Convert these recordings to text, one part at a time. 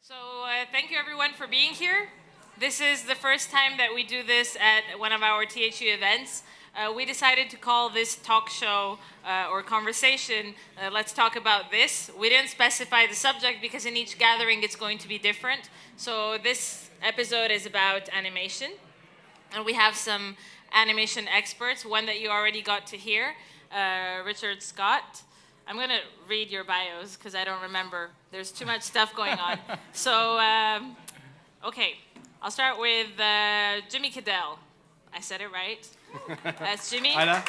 So thank you everyone for being here. This is the first time that we do this at one of our THU events. We decided to call this talk show or conversation, Let's Talk About This. We didn't specify the subject because in each gathering it's going to be different. So this episode is about animation. And we have some animation experts, one that you already got to hear, Richard Scott. I'm going to read your bios because I don't remember. There's too much stuff going on. So, okay, I'll start with Jimmy Kiddell. I said it right. That's Jimmy. Hi there.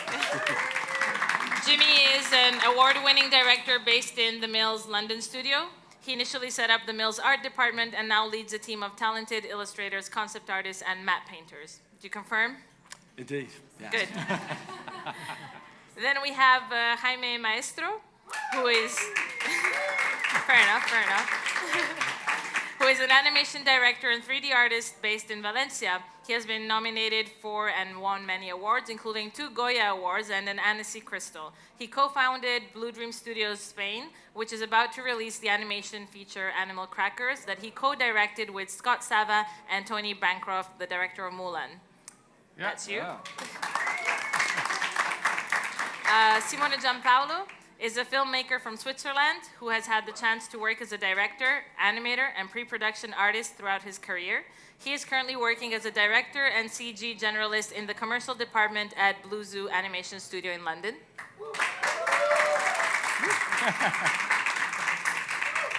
Jimmy is an award-winning director based in the Mills London studio. He initially set up the Mills art department and now leads a team of talented illustrators, concept artists, and matte painters. Do you confirm? Indeed. Yes. Good. Then we have Jaime Maestro, who is fair enough. Who is an animation director and 3D artist based in Valencia. He has been nominated for and won many awards, including 2 Goya Awards and an Annecy Crystal. He co-founded Blue Dream Studios Spain, which is about to release the animation feature Animal Crackers that he co-directed with Scott Sava and Tony Bancroft, the director of Mulan. Yeah. That's you. Yeah. Simone Giampaolo is a filmmaker from Switzerland who has had the chance to work as a director, animator, and pre-production artist throughout his career. He is currently working as a director and CG generalist in the commercial department at Blue Zoo Animation Studio in London.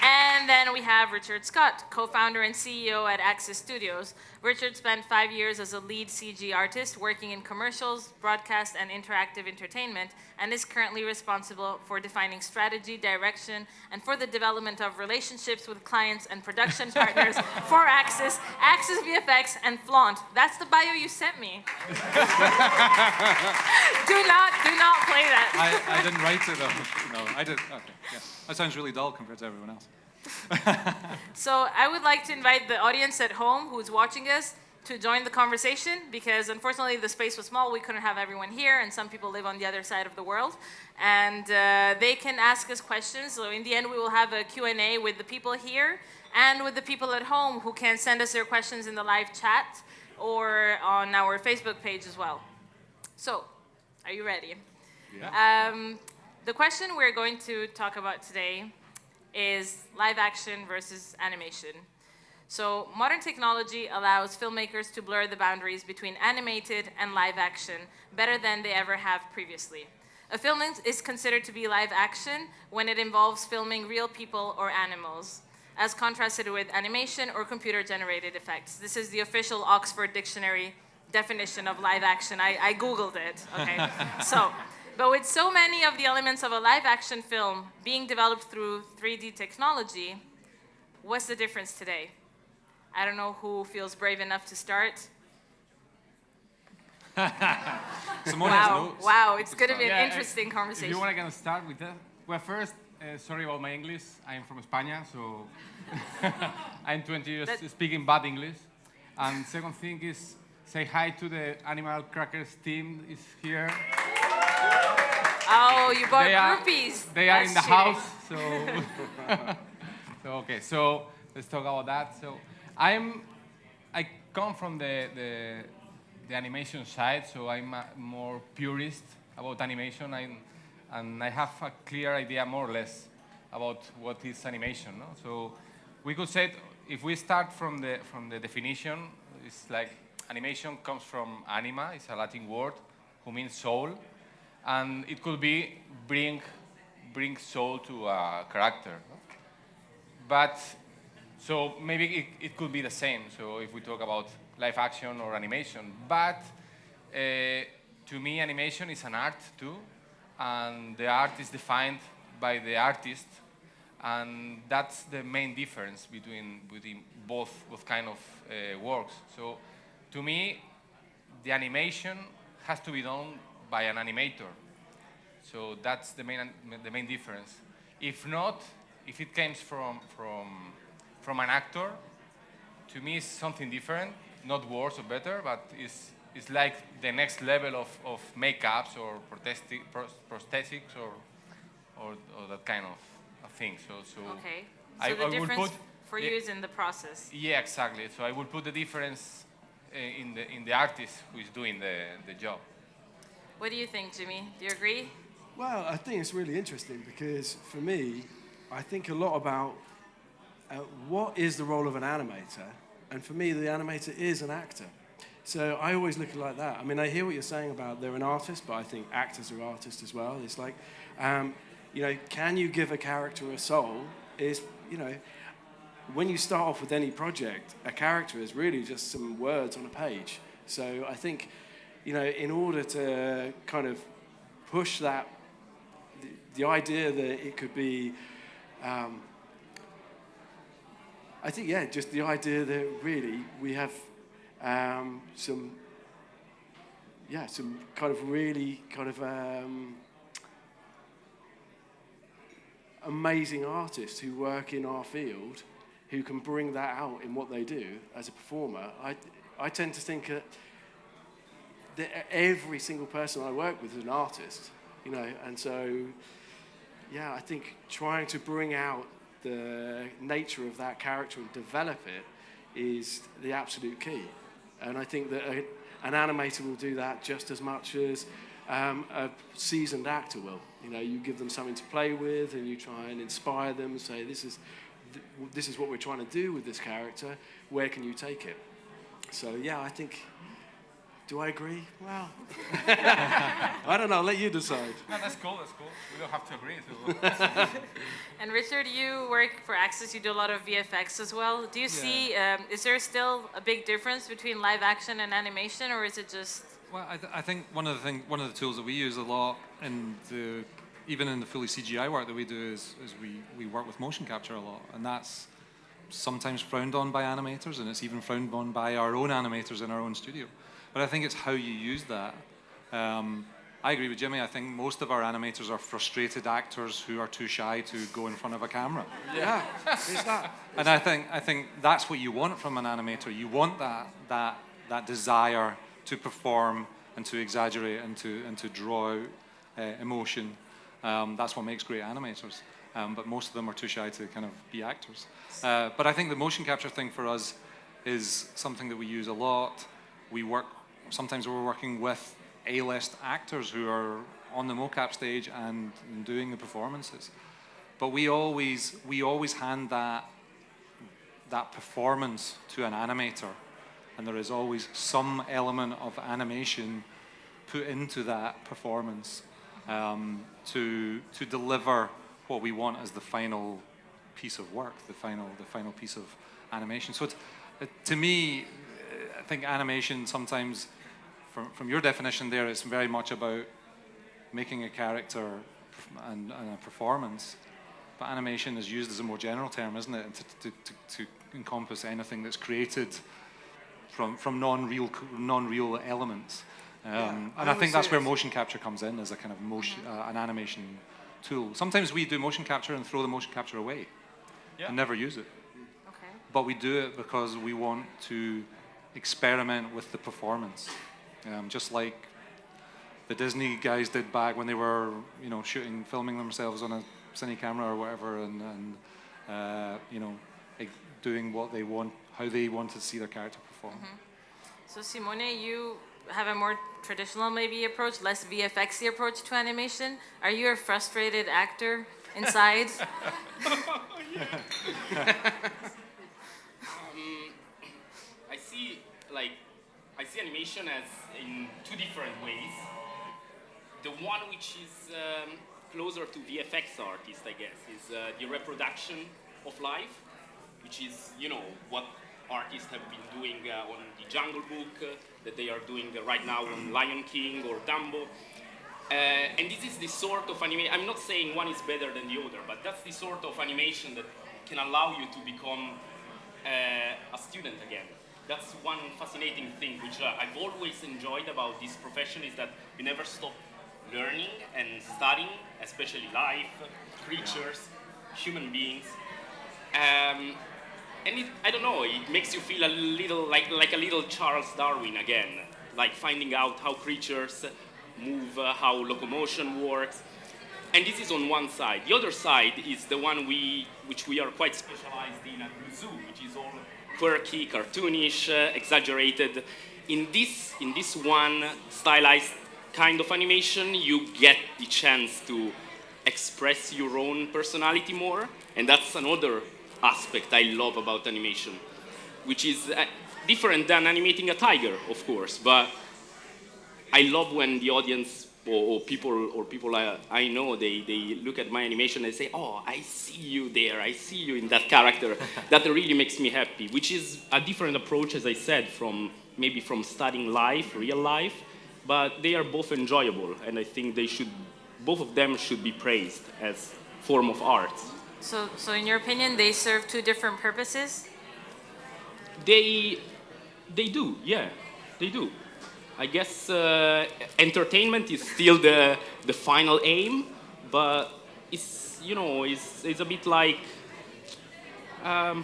And then we have Richard Scott, co-founder and CEO at Axis Studios. Richard spent 5 years as a lead CG artist working in commercials, broadcast, and interactive entertainment, and is currently responsible for defining strategy, direction, and for the development of relationships with clients and production partners for Axis, Axis VFX, and Flaunt. That's the bio you sent me. do not play that. I didn't write it. No, I did. Okay. Yeah. That sounds really dull compared to everyone else. So I would like to invite the audience at home who's watching us to join the conversation because unfortunately the space was small. We couldn't have everyone here and some people live on the other side of the world. And they can ask us questions. So in the end we will have a Q&A with the people here and with the people at home who can send us their questions in the live chat or on our Facebook page as well. So, are you ready? Yeah. The question we're going to talk about today is live action versus animation. So modern technology allows filmmakers to blur the boundaries between animated and live action better than they ever have previously. A film is considered to be live action when it involves filming real people or animals, as contrasted with animation or computer-generated effects. This is the official Oxford Dictionary definition of live action. I Googled it, okay? But with so many of the elements of a live-action film being developed through 3D technology, what's the difference today? I don't know who feels brave enough to start. Simone has notes. Wow, it's going to be an interesting conversation. If you want, I can start with that. Well, first, sorry about my English. I'm from España, so I'm 20 years speaking bad English. And second thing is, say hi to the Animal Crackers team is here. Oh, you bought groupies. They are That's in the cheating. house, so let's talk about that. So I come from the animation side, so I'm a more purist about animation, and I have a clear idea more or less about what is animation. No? So we could say if we start from the definition, it's like animation comes from anima, it's a Latin word who means soul. And it could be bring soul to a character. But, so maybe it could be the same, so if we talk about live action or animation. But to me, animation is an art too, and the art is defined by the artist, and that's the main difference between both kind of works. So to me, the animation has to be done by an animator. So that's the main difference. If not, if it comes from an actor, to me it's something different, not worse or better, but it's like the next level of makeups or prosthetics or that kind of thing. So Okay. I So the will difference put for you is in the process. Yeah, exactly. So I will put the difference in the artist who is doing the job. What do you think, Jimmy? Do you agree? Well, I think it's really interesting because for me, I think a lot about what is the role of an animator, and for me, the animator is an actor. So I always look at it like that. I mean, I hear what you're saying about they're an artist, but I think actors are artists as well. It's like, can you give a character a soul? When you start off with any project, a character is really just some words on a page. So I think, in order to kind of push that, the idea that it could be, I think, just the idea that really we have some kind of really kind of amazing artists who work in our field, who can bring that out in what they do as a performer. I tend to think that every single person I work with is an artist, and so, I think trying to bring out the nature of that character and develop it is the absolute key. And I think that an animator will do that just as much as a seasoned actor will. You give them something to play with, and you try and inspire them and say, this is what we're trying to do with this character. Where can you take it? So, I think, do I agree? Well, I don't know. I'll let you decide. No, that's cool. We don't have to agree. So. And Richard, you work for Access. You do a lot of VFX as well. Do you see, is there still a big difference between live action and animation, or is it just... Well, I think one of the tools that we use a lot even in the fully CGI work that we do is we work with motion capture a lot, and that's sometimes frowned on by animators, and it's even frowned on by our own animators in our own studio. But I think it's how you use that. I agree with Jimmy. I think most of our animators are frustrated actors who are too shy to go in front of a camera. Yeah, it's that. And I think that's what you want from an animator. You want that desire to perform and to exaggerate and to draw out emotion. That's what makes great animators. But most of them are too shy to kind of be actors. But I think the motion capture thing for us is something that we use a lot. Sometimes we're working with A-list actors who are on the mocap stage and doing the performances. But we always hand that performance to an animator, and there is always some element of animation put into that performance to deliver what we want as the final piece of work, the final piece of animation. So to me, I think animation sometimes, from your definition there, it's very much about making a character and a performance. But animation is used as a more general term, isn't it? To encompass anything that's created from non-real elements. And I think that's where motion capture comes in, as a kind of an animation tool. Sometimes we do motion capture and throw the motion capture away and never use it. Okay. But we do it because we want to experiment with the performance, just like the Disney guys did back when they were, filming themselves on a cine camera or whatever, and doing what they want, how they want to see their character perform. Mm-hmm. So Simone, you have a more traditional maybe approach, less VFXy approach to animation. Are you a frustrated actor inside? I see animation as in two different ways. The one which is closer to VFX artists, I guess, is the reproduction of life, which is, what artists have been doing on the Jungle Book, that they are doing right now on Lion King or Dumbo. And this is the sort of animation, I'm not saying one is better than the other, but that's the sort of animation that can allow you to become a student again. That's one fascinating thing, which I've always enjoyed about this profession, is that you never stop learning and studying, especially life, creatures, human beings. And I don't know, it makes you feel a little like a little Charles Darwin again, like finding out how creatures move, how locomotion works. And this is on one side. The other side is the one which we are quite specialized in at THU, which is all quirky, cartoonish, exaggerated. In this one stylized kind of animation, you get the chance to express your own personality more, and that's another aspect I love about animation, which is different than animating a tiger, of course, but I love when the audience or people I know, they look at my animation and say, oh, I see you there, I see you in that character. That really makes me happy, which is a different approach, as I said, maybe from studying life, real life, but they are both enjoyable, and I think both of them should be praised as form of art. So in your opinion, they serve two different purposes? They do, yeah, they do. I guess entertainment is still the final aim, but it's a bit like I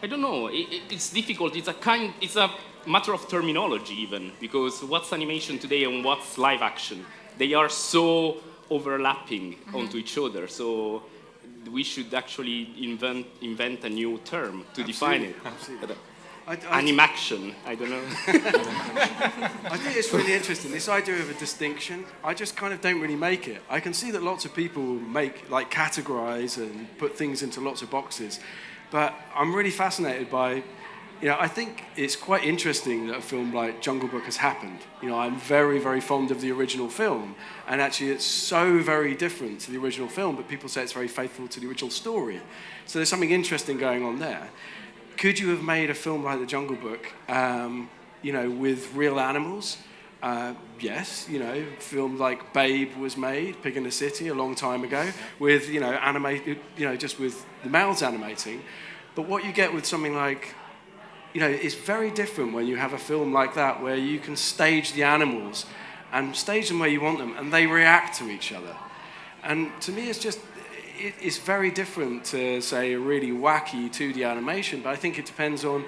don't know. It's difficult. It's a matter of terminology even, because what's animation today and what's live action? They are so overlapping onto each other. So we should actually invent a new term to define it. Absolutely. Animaction, I don't know. I think it's really interesting, this idea of a distinction. I just kind of don't really make it. I can see that lots of people categorize and put things into lots of boxes, but I'm really fascinated by, I think it's quite interesting that a film like Jungle Book has happened. I'm very, very fond of the original film, and actually it's so very different to the original film, but people say it's very faithful to the original story. So there's something interesting going on there. Could you have made a film like The Jungle Book, with real animals? Yes, film like Babe was made, Pig in the City, a long time ago, with, animated, just with the mouths animating. But what you get with something like, it's very different when you have a film like that where you can stage the animals and stage them where you want them and they react to each other. And to me, it's very different to, say, a really wacky 2D animation, but I think it depends on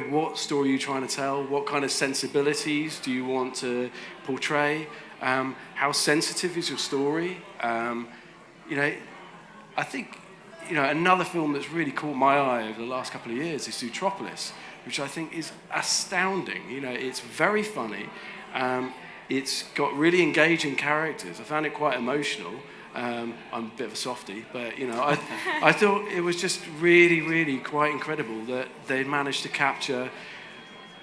what story you're trying to tell, what kind of sensibilities do you want to portray, how sensitive is your story. I think another film that's really caught my eye over the last couple of years is Zootropolis, which I think is astounding. It's very funny. It's got really engaging characters. I found it quite emotional. I'm a bit of a softie, but I thought it was just really, really quite incredible that they managed to capture,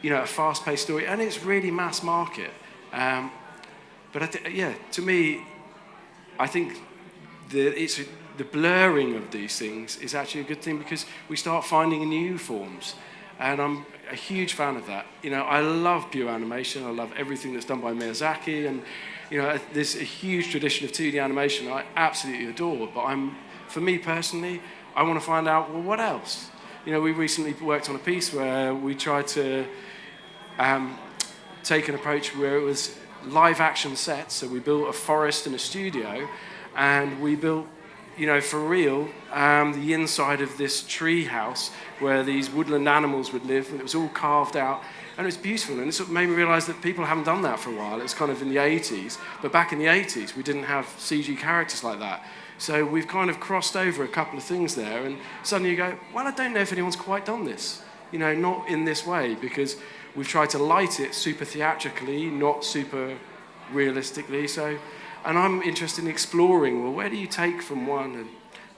a fast-paced story, and it's really mass market. But to me, I think the blurring of these things is actually a good thing because we start finding new forms, and I'm a huge fan of that. I love pure animation. I love everything that's done by Miyazaki, and there's a huge tradition of 2D animation I absolutely adore, but for me personally, I want to find out, well, what else? We recently worked on a piece where we tried to take an approach where it was live action sets, so we built a forest and a studio, and we built, for real, the inside of this tree house where these woodland animals would live, and it was all carved out. And it was beautiful, and it made me realise that people haven't done that for a while. It was kind of in the 80s, but back in the 80s, we didn't have CG characters like that. So we've kind of crossed over a couple of things there, and suddenly you go, well, I don't know if anyone's quite done this. Not in this way, because we've tried to light it super theatrically, not super realistically. And I'm interested in exploring, well, where do you take from one? And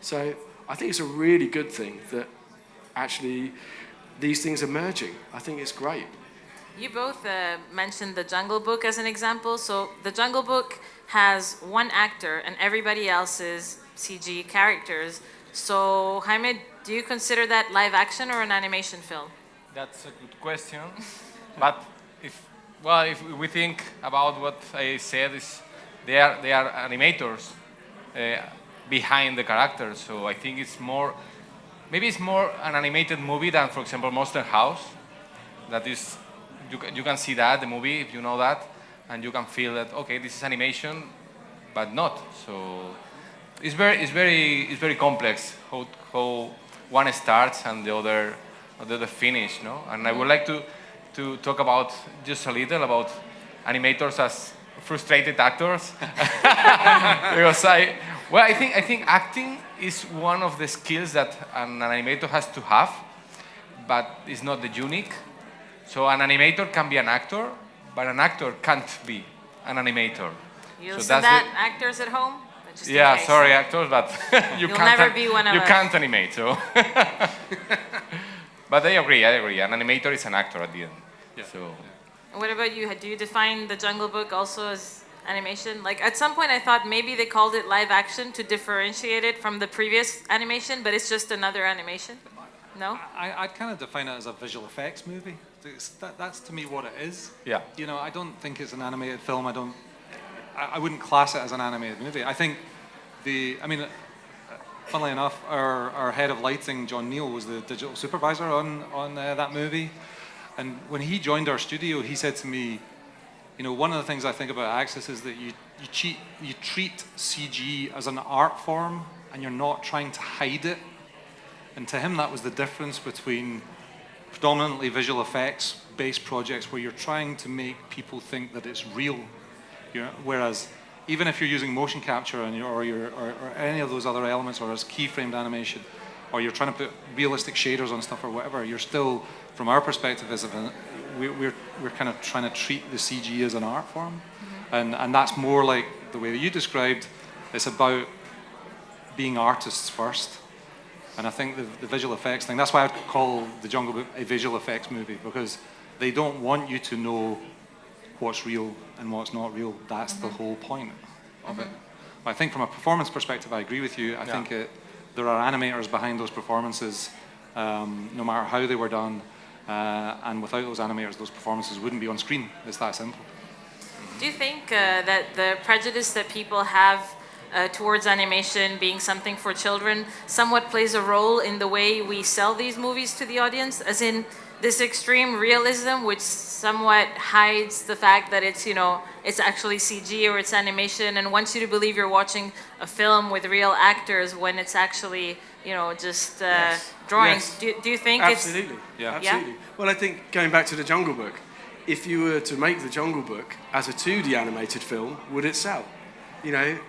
so I think it's a really good thing that actually these things are merging. I think it's great. You both mentioned The Jungle Book as an example. So The Jungle Book has one actor and everybody else is CG characters. So Jaime, do you consider that live action or an animation film? That's a good question. But if we think about what I said, they are animators behind the characters. So I think maybe it's more an animated movie than, for example, Monster House. That is, you can see that, the movie, if you know that, and you can feel that, okay, this is animation, but not. So it's very complex how one starts and the other finish, no? And I would like to talk about just a little about animators as frustrated actors. Because I think acting is one of the skills that an animator has to have, but it's not the unique. So an animator can be an actor, but an actor can't be an animator. You So listen that's to that, actors at home? Just in Yeah, case. sorry, actors, but you You'll can't. never be one of you us. can't animate, so. But I agree. An animator is an actor at the end. Yeah. So. And what about you? Do you define the Jungle Book also as animation? Like at some point I thought maybe they called it live action to differentiate it from the previous animation, but it's just another animation? No? I'd kind of define it as a visual effects movie. That's to me what it is. Yeah. You know, I don't think it's an animated film. I wouldn't class it as an animated movie. I think funnily enough, our head of lighting, John Neal, was the digital supervisor on that movie. And when he joined our studio, he said to me, you know, one of the things I think about Axis is that you treat CG as an art form and you're not trying to hide it. And to him, that was the difference between predominantly visual effects based projects where you're trying to make people think that it's real. You know, whereas even if you're using motion capture or any of those other elements, or as keyframed animation, or you're trying to put realistic shaders on stuff or whatever, you're still, from our perspective, we're kind of trying to treat the CG as an art form. Mm-hmm. And that's more like the way that you described. It's about being artists first. And I think the visual effects thing, that's why I'd call The Jungle Book a visual effects movie, because they don't want you to know what's real and what's not real. That's the whole point of it. But I think from a performance perspective, I agree with you. I think there are animators behind those performances, no matter how they were done. And without those animators, those performances wouldn't be on screen. It's that simple. Do you think that the prejudice that people have towards animation being something for children somewhat plays a role in the way we sell these movies to the audience? As in this extreme realism, which somewhat hides the fact that it's, you know, it's actually CG or it's animation, and wants you to believe you're watching a film with real actors when it's actually, you know, just drawings. Yes. Do you think Absolutely. it's... Yeah. Absolutely. Well, I think going back to The Jungle Book, if you were to make The Jungle Book as a 2D animated film, would it sell? You know,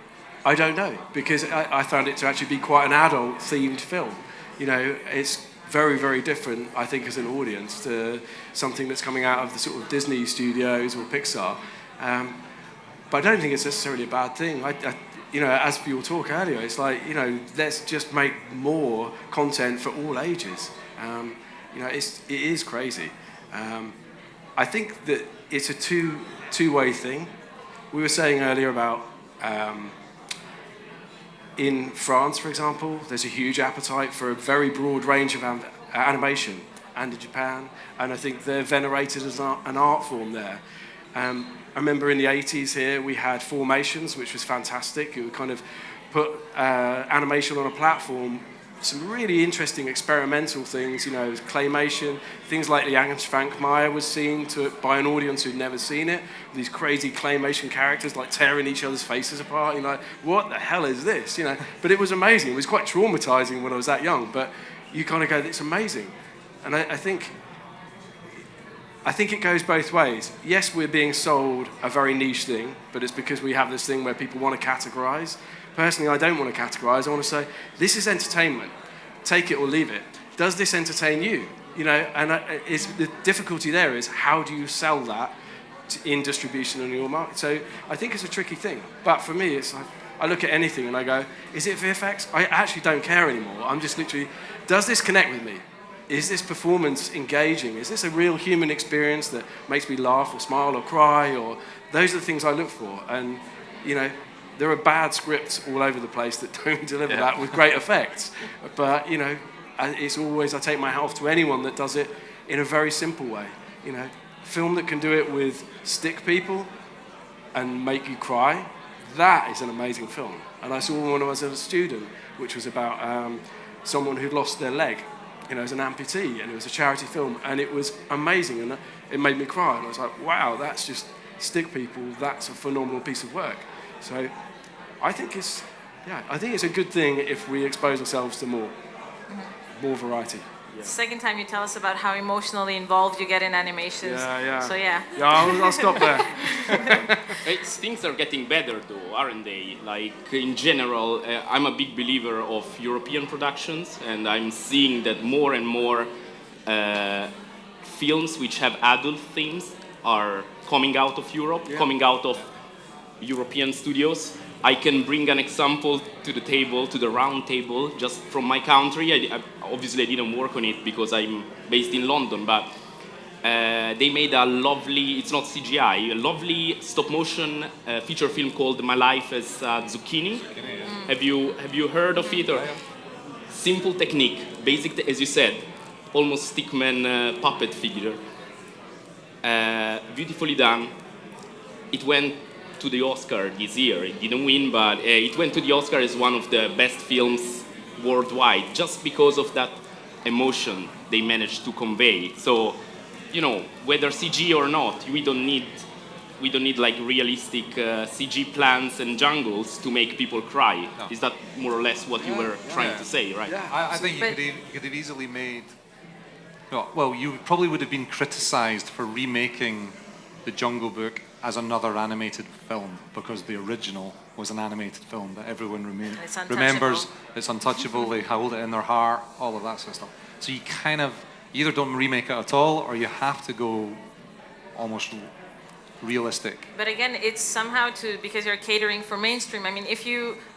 I don't know, because I found it to actually be quite an adult-themed film. You know, it's very, very different, I think, as an audience to something that's coming out of the sort of Disney studios or Pixar. But I don't think it's necessarily a bad thing. You know, as for your talk earlier, it's like, you know, let's just make more content for all ages. You know, it is crazy. I think that it's a two-way thing. We were saying earlier about in France, for example, there's a huge appetite for a very broad range of animation, and in Japan, and I think they're venerated as an art form there. I remember in the 80s here, we had Formations, which was fantastic. It would kind of put animation on a platform, some really interesting experimental things, you know, claymation, things like the Frank was seen by an audience who'd never seen it, these crazy claymation characters like tearing each other's faces apart, you know, what the hell is this, you know? But it was amazing. It was quite traumatizing when I was that young, but you kind of go, it's amazing. And I think it goes both ways. Yes, we're being sold a very niche thing, but it's because we have this thing where people want to categorize. Personally, I don't want to categorize. I want to say, this is entertainment. Take it or leave it. Does this entertain you? You know, and the difficulty there is, how do you sell that in distribution in your market? So I think it's a tricky thing. But for me, it's like, I look at anything and I go, is it VFX? I actually don't care anymore. I'm just literally, does this connect with me? Is this performance engaging? Is this a real human experience that makes me laugh or smile or cry? Or those are the things I look for. And, you know, there are bad scripts all over the place that don't deliver that with great effects. But, you know, it's always, I take my hat off to anyone that does it in a very simple way. You know, film that can do it with stick people and make you cry, that is an amazing film. And I saw one when I was a student, which was about someone who'd lost their leg, you know, as an amputee, and it was a charity film, and it was amazing, and it made me cry. And I was like, wow, that's just stick people, that's a phenomenal piece of work. So I think it's a good thing if we expose ourselves to more variety. Second time you tell us about how emotionally involved you get in animations. Yeah. So yeah. Yeah, I'll stop there. Things are getting better though, aren't they? Like in general, I'm a big believer of European productions, and I'm seeing that more and more films which have adult themes are coming out of Europe, coming out of European studios. I can bring an example to the table, to the round table, just from my country. Obviously I didn't work on it because I'm based in London, but they made a lovely, it's not CGI, a lovely stop motion feature film called My Life as Zucchini. Have you heard of it? Or simple technique, basic, as you said, almost stickman puppet figure. Beautifully done. It went to the Oscar this year. It didn't win, but it went to the Oscar as one of the best films worldwide, just because of that emotion they managed to convey. So, you know, whether CG or not, we don't need like realistic CG plants and jungles to make people cry. No. Is that more or less what you were trying to say, right? Yeah, I think you could have easily made. Well, you probably would have been criticised for remaking the Jungle Book as another animated film, because the original was an animated film that everyone remembers. It's untouchable. They hold it in their heart, all of that sort of stuff. So you kind of either don't remake it at all, or you have to go almost realistic. But again, it's somehow because you're catering for mainstream. I mean,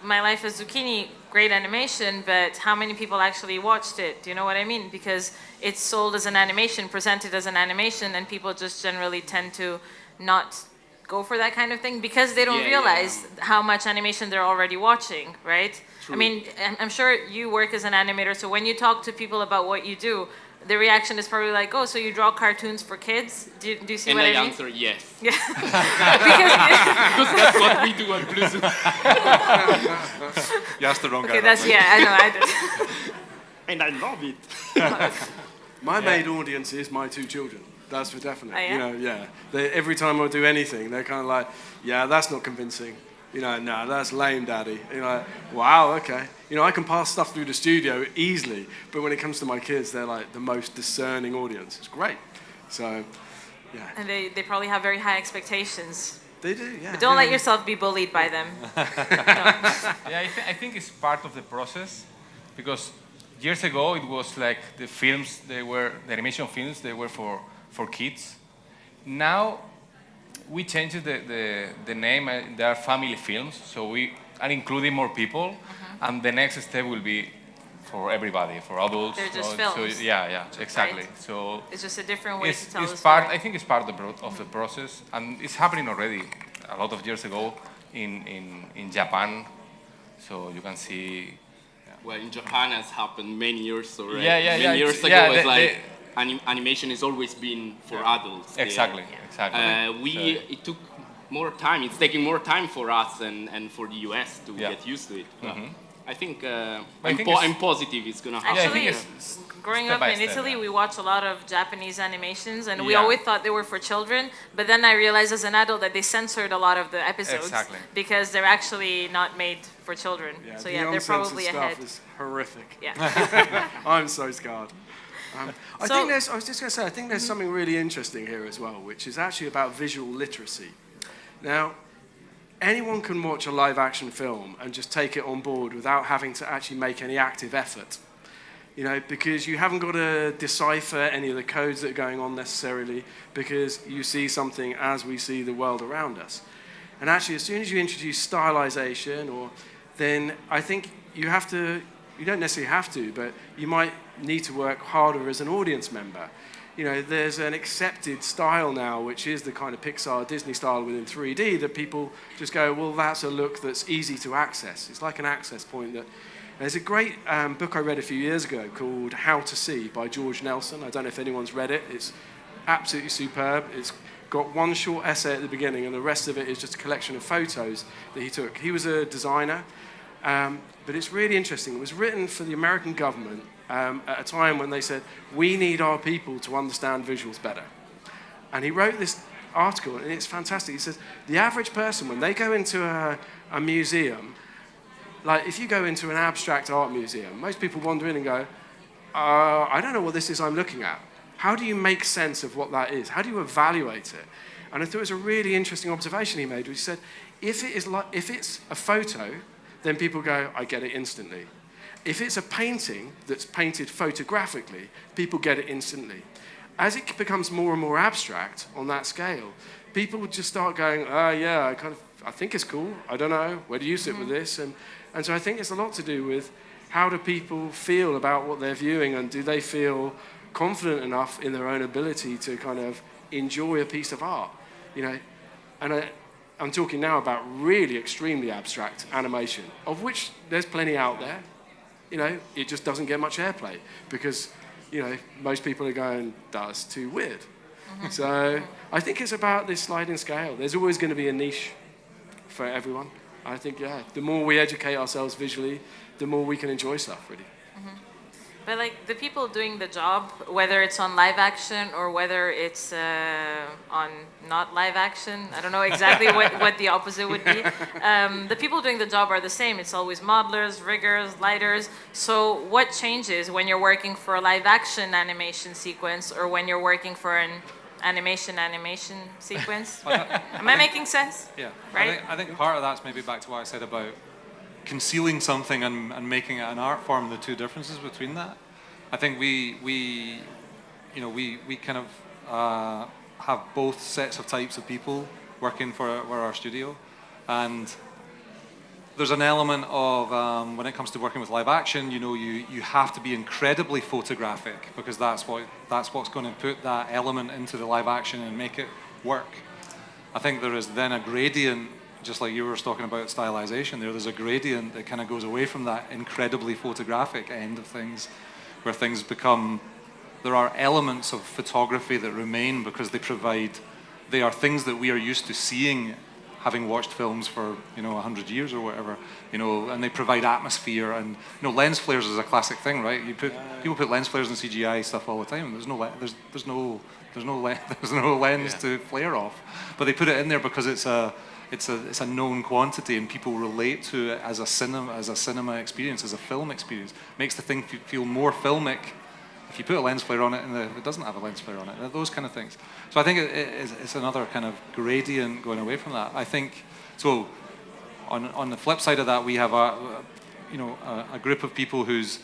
My Life as Zucchini, great animation, but how many people actually watched it? Do you know what I mean? Because it's sold as an animation, presented as an animation, and people just generally tend to not go for that kind of thing because they don't realize how much animation they're already watching, right? True. I mean, I'm sure you work as an animator, so when you talk to people about what you do, the reaction is probably like, oh, so you draw cartoons for kids? Do you see what I mean? And I answer yes. Yeah. Because that's what we do at Blue. You asked the wrong guy. Okay, I know, I did. And I love it. My main audience is my two children. That's for definite. Oh, yeah? You know, every time I do anything, they're kind of like, yeah, that's not convincing. You know, no, that's lame, Daddy. You know, wow, okay. You know, I can pass stuff through the studio easily, but when it comes to my kids, they're like the most discerning audience. It's great. So, yeah. And they probably have very high expectations. They do, yeah. But don't let yourself be bullied by them. Yeah, I think it's part of the process, because years ago it was like the animation films, they were for kids. Now we changed the name. They are family films, so we are including more people, and the next step will be for everybody, for adults. They're just films. So yeah, exactly. Right. So it's just a different way to tell the story. story. I think it's part of the process, and it's happening already a lot of years ago in Japan. So you can see. Well, in Japan has happened many years already. Many years ago, yeah, it's like animation has always been for adults. Exactly. It took more time. It's taking more time for us and for the US to get used to it. I think I'm positive it's gonna happen. Actually, growing up in Italy, we watched a lot of Japanese animations, and we always thought they were for children. But then I realized as an adult that they censored a lot of the episodes because they're actually not made for children. Yeah, so they're probably ahead. Stuff is horrific. Yeah. I'm so scarred. I think there's something really interesting here as well, which is actually about visual literacy. Now, anyone can watch a live-action film and just take it on board without having to actually make any active effort. You know, because you haven't got to decipher any of the codes that are going on necessarily, because you see something as we see the world around us. And actually, as soon as you introduce stylization, then I think you don't necessarily have to, but you might need to work harder as an audience member. You know, there's an accepted style now, which is the kind of Pixar, Disney style within 3D, that people just go, well, that's a look that's easy to access. It's like an access point. There's a great book I read a few years ago called How to See by George Nelson. I don't know if anyone's read it. It's absolutely superb. It's got one short essay at the beginning, and the rest of it is just a collection of photos that he took. He was a designer, but it's really interesting. It was written for the American government at a time when they said, we need our people to understand visuals better. And he wrote this article, and it's fantastic. He says, the average person, when they go into a museum, like if you go into an abstract art museum, most people wander in and go, I don't know what this is I'm looking at. How do you make sense of what that is? How do you evaluate it? And I thought it was a really interesting observation he made, which he said, if it's a photo, then people go, I get it instantly. If it's a painting that's painted photographically, people get it instantly. As it becomes more and more abstract on that scale, people would just start going, yeah, I think it's cool. I don't know. Where do you sit with this? And so I think it's a lot to do with how do people feel about what they're viewing, and do they feel confident enough in their own ability to kind of enjoy a piece of art, you know? And I'm talking now about really extremely abstract animation, of which there's plenty out there. You know, it just doesn't get much airplay because, you know, most people are going, that's too weird. So I think it's about this sliding scale. There's always going to be a niche for everyone. I think, yeah, the more we educate ourselves visually, the more we can enjoy stuff, really. But like the people doing the job, whether it's on live action or whether it's on not live action, I don't know exactly what the opposite would be. The people doing the job are the same. It's always modelers, riggers, lighters. So what changes when you're working for a live action animation sequence or when you're working for an animation sequence? Am I making sense? Yeah, Right? I think part of that's maybe back to what I said about concealing something and making it an art form, the two differences between that. I think we kind of have both sets of types of people working for our studio, and there's an element of when it comes to working with live action, you know, you have to be incredibly photographic because that's what's going to put that element into the live action and make it work. I think there is then a gradient. Just like you were talking about stylization there's a gradient that kind of goes away from that incredibly photographic end of things, where things become, there are elements of photography that remain because they are things that we are used to seeing, having watched films for, 100 years or whatever, and they provide atmosphere. And, lens flares is a classic thing, right? People put lens flares in CGI stuff all the time, and there's no lens to flare off. But they put it in there because it's a known quantity, and people relate to it as a cinema experience, as a film experience. Makes the thing feel more filmic if you put a lens flare on it and if it doesn't have a lens flare on it. Those kind of things. So I think it's another kind of gradient going away from that. I think so. On the flip side of that, we have a group of people whose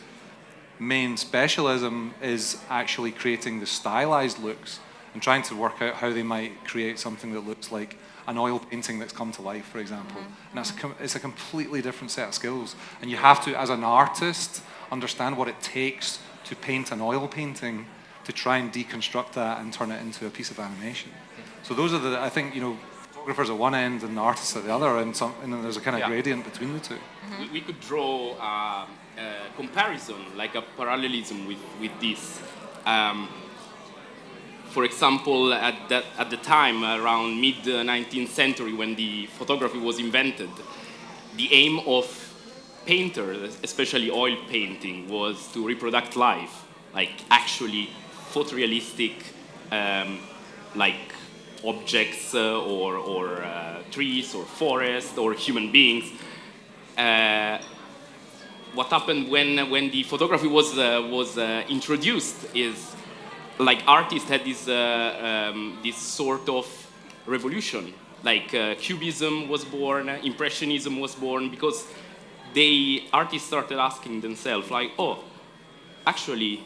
main specialism is actually creating the stylized looks and trying to work out how they might create something that looks like an oil painting that's come to life, for example. And it's a completely different set of skills. And you have to, as an artist, understand what it takes to paint an oil painting, to try and deconstruct that and turn it into a piece of animation. So those are I think, photographers at one end and artists at the other, and then there's a kind of gradient between the two. We could draw a comparison, like a parallelism with this. For example, at the time, around mid-19th century, when the photography was invented, the aim of painters, especially oil painting, was to reproduce life, like actually photorealistic, like objects or trees or forests or human beings. What happened when the photography was introduced is, like, artists had this sort of revolution. Like Cubism was born, Impressionism was born, because artists started asking themselves, like, oh, actually,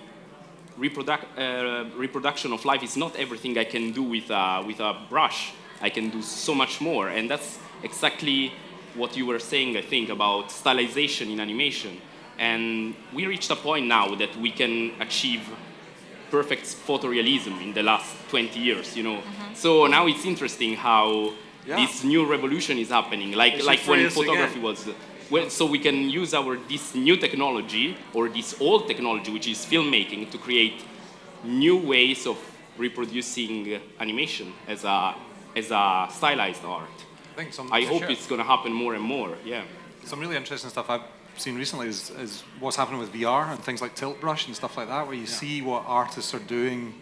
reproduction of life is not everything I can do with a brush. I can do so much more, and that's exactly what you were saying, I think, about stylization in animation. And we reached a point now that we can achieve perfect photorealism in the last 20 years, So now it's interesting how this new revolution is happening, like when photography was. Well, so we can use this new technology or this old technology, which is filmmaking, to create new ways of reproducing animation as a stylized art. I hope it's going to happen more and more. Yeah. Some really interesting stuff I've seen recently is what's happening with VR and things like tilt brush and stuff like that, where you see what artists are doing.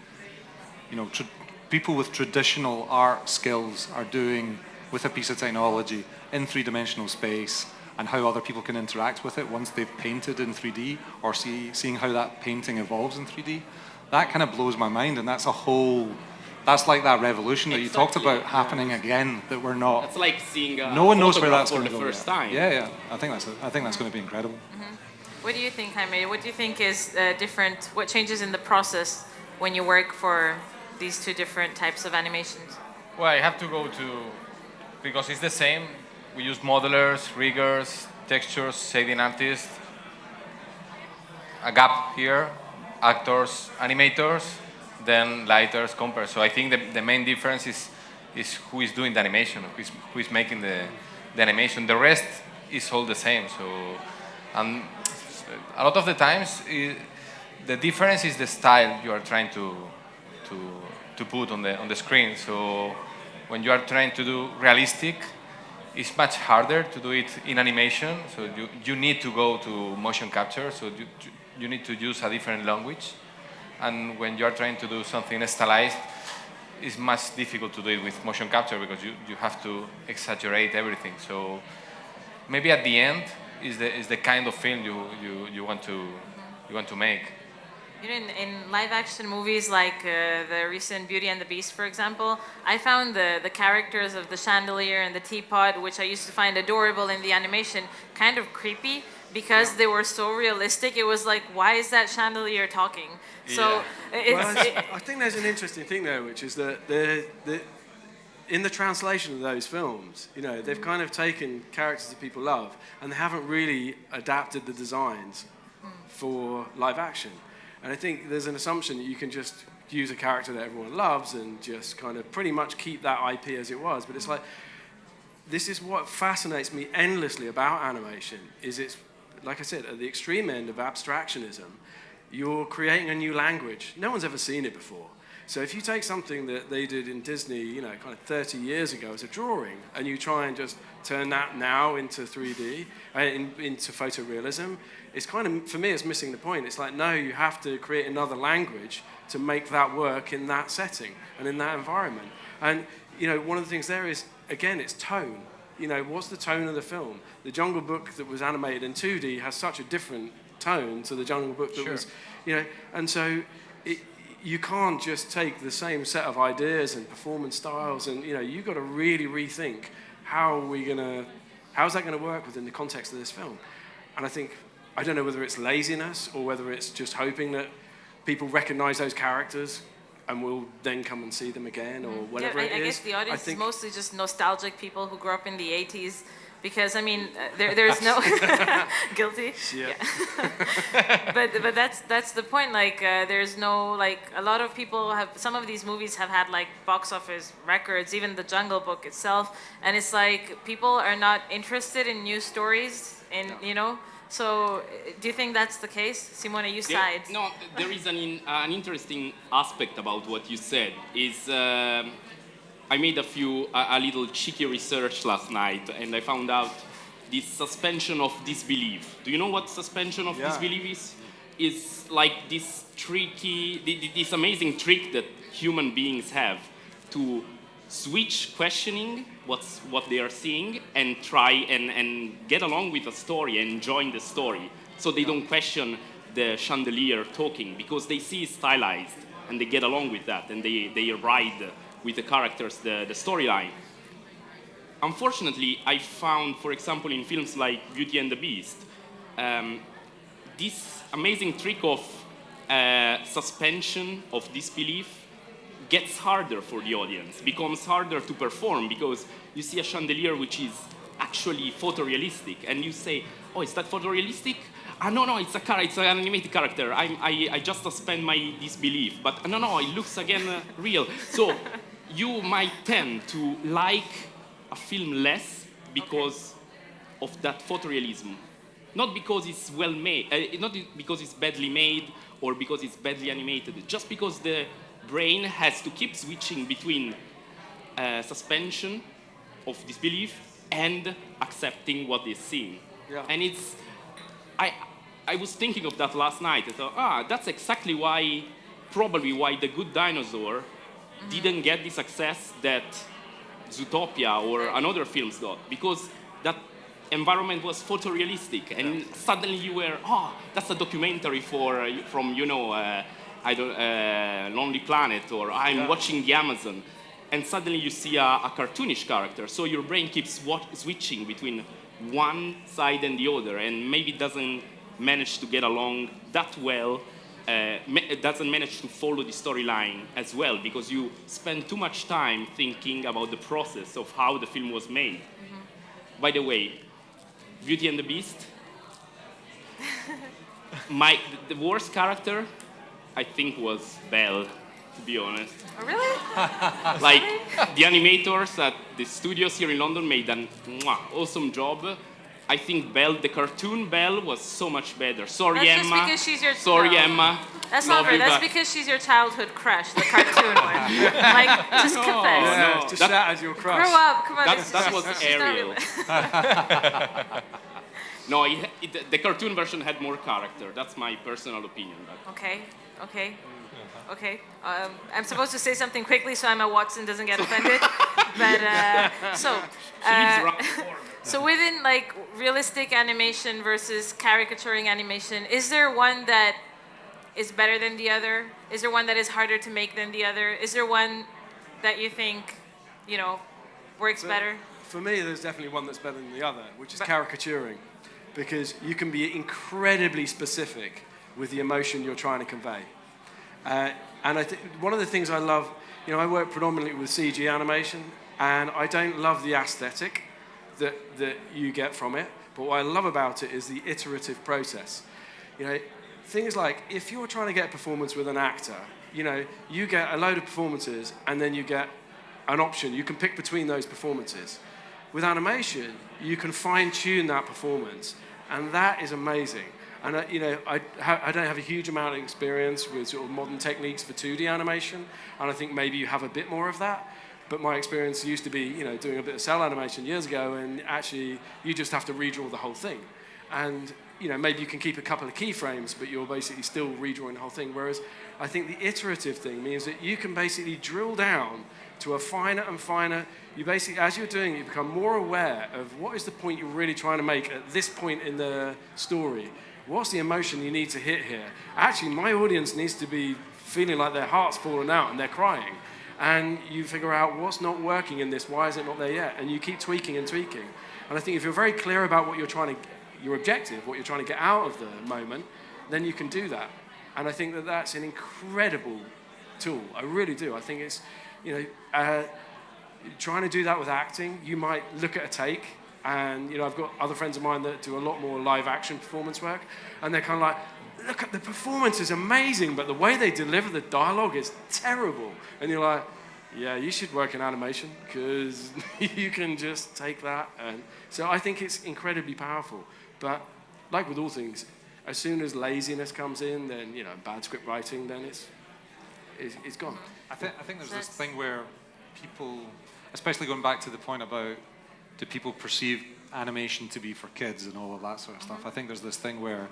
People with traditional art skills are doing with a piece of technology in three-dimensional space, and how other people can interact with it once they've painted in 3D, or seeing how that painting evolves in 3D. That kind of blows my mind, and that's like that revolution that you talked about happening again, that we're not. It's like seeing no one knows where that's for going the to go first yet. time. Yeah. I think that's going to be incredible. What do you think, Jaime? What do you think is different? What changes in the process when you work for these two different types of animations? Well, I have to go to, because it's the same. We use modelers, riggers, textures, shading artists, a gap here, actors, animators, then lighters, compers. So I think the main difference is who is doing the animation, who is making the animation. The rest is all the same. So, and a lot of the times, the difference is the style you are trying to put on the screen. So when you are trying to do realistic, it's much harder to do it in animation. So you need to go to motion capture. So you need to use a different language. And when you are trying to do something stylized, it's much difficult to do it with motion capture because you have to exaggerate everything. So maybe at the end is the kind of film you want to make. You know, in live-action movies like the recent Beauty and the Beast, for example, I found the characters of the chandelier and the teapot, which I used to find adorable in the animation, kind of creepy because they were so realistic. It was like, why is that chandelier talking? So I think there's an interesting thing there, which is that in the translation of those films, you know, they've kind of taken characters that people love and they haven't really adapted the designs for live action. And I think there's an assumption that you can just use a character that everyone loves and just kind of pretty much keep that IP as it was. But it's like, this is what fascinates me endlessly about animation, is it's, like I said, at the extreme end of abstractionism, you're creating a new language. No one's ever seen it before. So if you take something that they did in Disney, you know, kind of 30 years ago as a drawing, and you try and just turn that now into 3D, into photorealism, it's kind of, for me, it's missing the point. It's like, no, you have to create another language to make that work in that setting and in that environment. And, you know, one of the things there is, again, it's tone. You know, what's the tone of the film? The Jungle Book that was animated in 2D has such a different tone to the Jungle Book that was, you know, and so you can't just take the same set of ideas and performance styles and, you know, you've got to really rethink how's that going to work within the context of this film? And I don't know whether it's laziness or whether it's just hoping that people recognize those characters and will then come and see them again or whatever it is. I guess the audience is mostly just nostalgic people who grew up in the 80s because, I mean, there's no... Guilty? Yeah. But that's the point, like, there's no, like, a lot of people have, some of these movies have had, like, box office records, even The Jungle Book itself, and it's like, people are not interested in new stories, you know? So, do you think that's the case? Simone, you side. No, there is an interesting aspect about what you said. Is I made a little cheeky research last night, and I found out this suspension of disbelief. Do you know what suspension of disbelief is? It's like this this amazing trick that human beings have to switch questioning what they are seeing and try and get along with the story and enjoying the story. So they don't question the chandelier talking because they see it stylized and they get along with that and they ride with the characters the storyline. Unfortunately, I found, for example, in films like Beauty and the Beast, this amazing trick of suspension of disbelief gets harder for the audience, becomes harder to perform because you see a chandelier which is actually photorealistic and you say, oh, is that photorealistic? No, it's an animated character. I just suspend my disbelief. But no, it looks again real. So you might tend to like a film less because of that photorealism. Not because it's well made, not because it's badly made or because it's badly animated, just because the brain has to keep switching between suspension of disbelief and accepting what is seen. Yeah. And it's, I was thinking of that last night. I thought, that's exactly probably why The Good Dinosaur didn't get the success that Zootopia or another films got, because that environment was photorealistic, and suddenly you were, that's a documentary from Lonely Planet, or I'm watching the Amazon, and suddenly you see a cartoonish character. So your brain keeps switching between one side and the other, and maybe doesn't manage to get along that well. It doesn't manage to follow the storyline as well, because you spend too much time thinking about the process of how the film was made. Mm-hmm. By the way, Beauty and the Beast, the worst character, I think, was Belle, to be honest. Oh, really? Like, the animators at the studios here in London made an awesome job. I think Belle, the cartoon Belle, was so much better. Sorry, That's Emma. just because she's your... Sorry, Emma. That's not fair. That's because she's your childhood crush, the cartoon one. Like, just confess. Yeah, just shout as your crush. Grow up. Come on. That was she's not Ariel. really- No, the cartoon version had more character. That's my personal opinion. But. Okay. I'm supposed to say something quickly so Emma Watson doesn't get offended. But so within like realistic animation versus caricaturing animation, is there one that is better than the other? Is there one that is harder to make than the other? Is there one that you think, works better? For me, there's definitely one that's better than the other, which is caricaturing, because you can be incredibly specific with the emotion you're trying to convey. And I think one of the things I love, I work predominantly with CG animation, and I don't love the aesthetic that you get from it, but what I love about it is the iterative process. Things like, if you're trying to get a performance with an actor, you get a load of performances, and then you get an option. You can pick between those performances. With animation, you can fine-tune that performance, and that is amazing. And I don't have a huge amount of experience with sort of modern techniques for 2D animation, and I think maybe you have a bit more of that. But my experience used to be, doing a bit of cell animation years ago, and actually you just have to redraw the whole thing. And maybe you can keep a couple of keyframes, but you're basically still redrawing the whole thing. Whereas I think the iterative thing means that you can basically drill down to a finer and finer. You basically, as you're doing it, you become more aware of what is the point you're really trying to make at this point in the story. What's the emotion you need to hit here? Actually, my audience needs to be feeling like their heart's fallen out and they're crying. And you figure out what's not working in this, why is it not there yet? And you keep tweaking and tweaking. And I think if you're very clear about what your objective, what you're trying to get out of the moment, then you can do that. And I think that that's an incredible tool. I really do. I think it's, trying to do that with acting, you might look at a take, and I've got other friends of mine that do a lot more live action performance work, and they're kind of like, look at the performance is amazing, but the way they deliver the dialogue is terrible. And you're like, yeah, you should work in animation, because you can just take that. And so I think it's incredibly powerful. But like with all things, as soon as laziness comes in, then bad script writing, then it's gone. I think there's this thing where people, especially going back to the point about do people perceive animation to be for kids and all of that sort of stuff. I think there's this thing where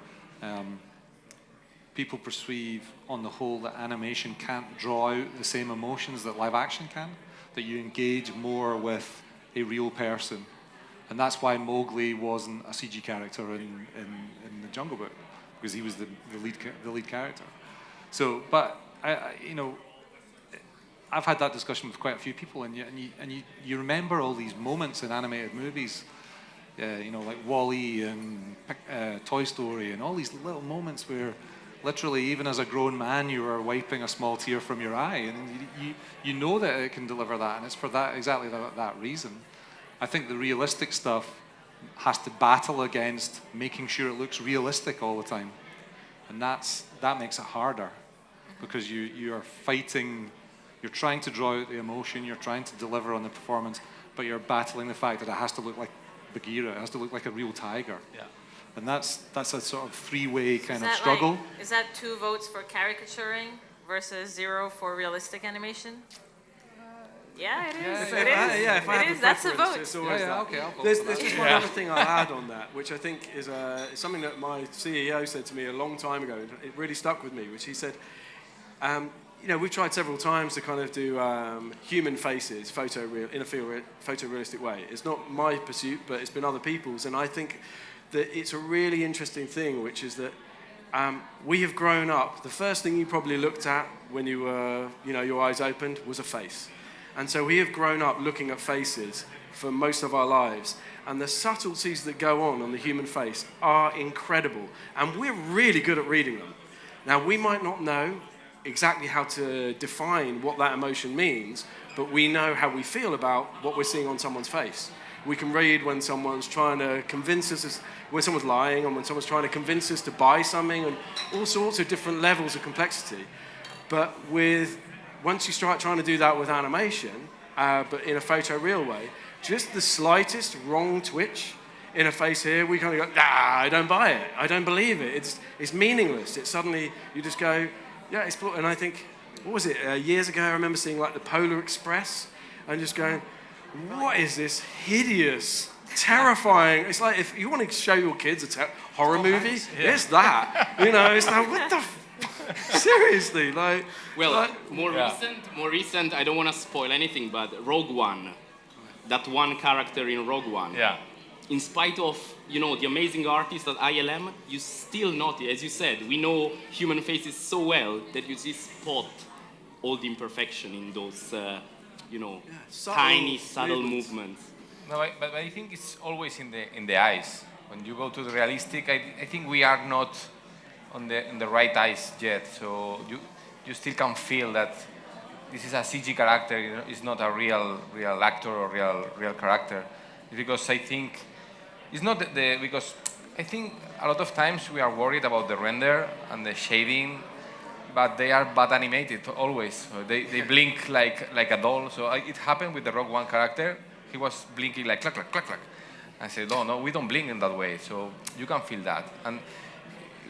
people perceive, on the whole, that animation can't draw out the same emotions that live action can, that you engage more with a real person. And that's why Mowgli wasn't a CG character in the Jungle Book, because he was the lead character. So, but I've had that discussion with quite a few people, and you remember all these moments in animated movies, like WALL-E and Toy Story, and all these little moments where literally, even as a grown man, you are wiping a small tear from your eye, and you know that it can deliver that, and it's for exactly that reason. I think the realistic stuff has to battle against making sure it looks realistic all the time, and that makes it harder, because you are fighting. You're trying to draw out the emotion, you're trying to deliver on the performance, but you're battling the fact that it has to look like Bagheera, it has to look like a real tiger. Yeah. And that's a sort of three-way kind of struggle. Is that 2 votes for caricaturing versus 0 for realistic animation? Yeah, it is. It is. That's a vote. It's always that. Okay, I'll vote There's for that. just one other thing I'll add on that, which I think is something that my CEO said to me a long time ago. It really stuck with me, which he said, we've tried several times to kind of do human faces, in a photorealistic way. It's not my pursuit, but it's been other people's, and I think that it's a really interesting thing, which is that we have grown up. The first thing you probably looked at when you were, your eyes opened was a face. And so we have grown up looking at faces for most of our lives. And the subtleties that go on the human face are incredible. And we're really good at reading them. Now, we might not know exactly how to define what that emotion means, but we know how we feel about what we're seeing on someone's face. We can read when someone's trying to convince us, when someone's lying, and when someone's trying to convince us to buy something, and all sorts of different levels of complexity. But once you start trying to do that with animation, but in a photoreal way, just the slightest wrong twitch in a face here, we kind of go, I don't buy it. I don't believe it. It's meaningless. It's suddenly, you just go, yeah, it's... And I think, what was it, years ago, I remember seeing like the Polar Express, and just going, what is this hideous, terrifying... It's like if you want to show your kids a horror movie, it's that. It's like, what the... Seriously, like... Well, more recent, I don't want to spoil anything, but Rogue One, that one character in Rogue One. Yeah. In spite of, the amazing artist at ILM, you still notice, as you said, we know human faces so well that you see spot all the imperfection in those, tiny, subtle movements. No, but I think it's always in the eyes. When you go to the realistic, I think we are not in the right eyes yet. So you still can feel that this is a CG character. It's not a real actor or real character. Because I think it's not because I think a lot of times we are worried about the render and the shading, but they are bad animated always. So they blink like a doll. So it happened with the Rogue One character. He was blinking like clack, clack, clack, clack. I said, no, we don't blink in that way. So you can feel that. And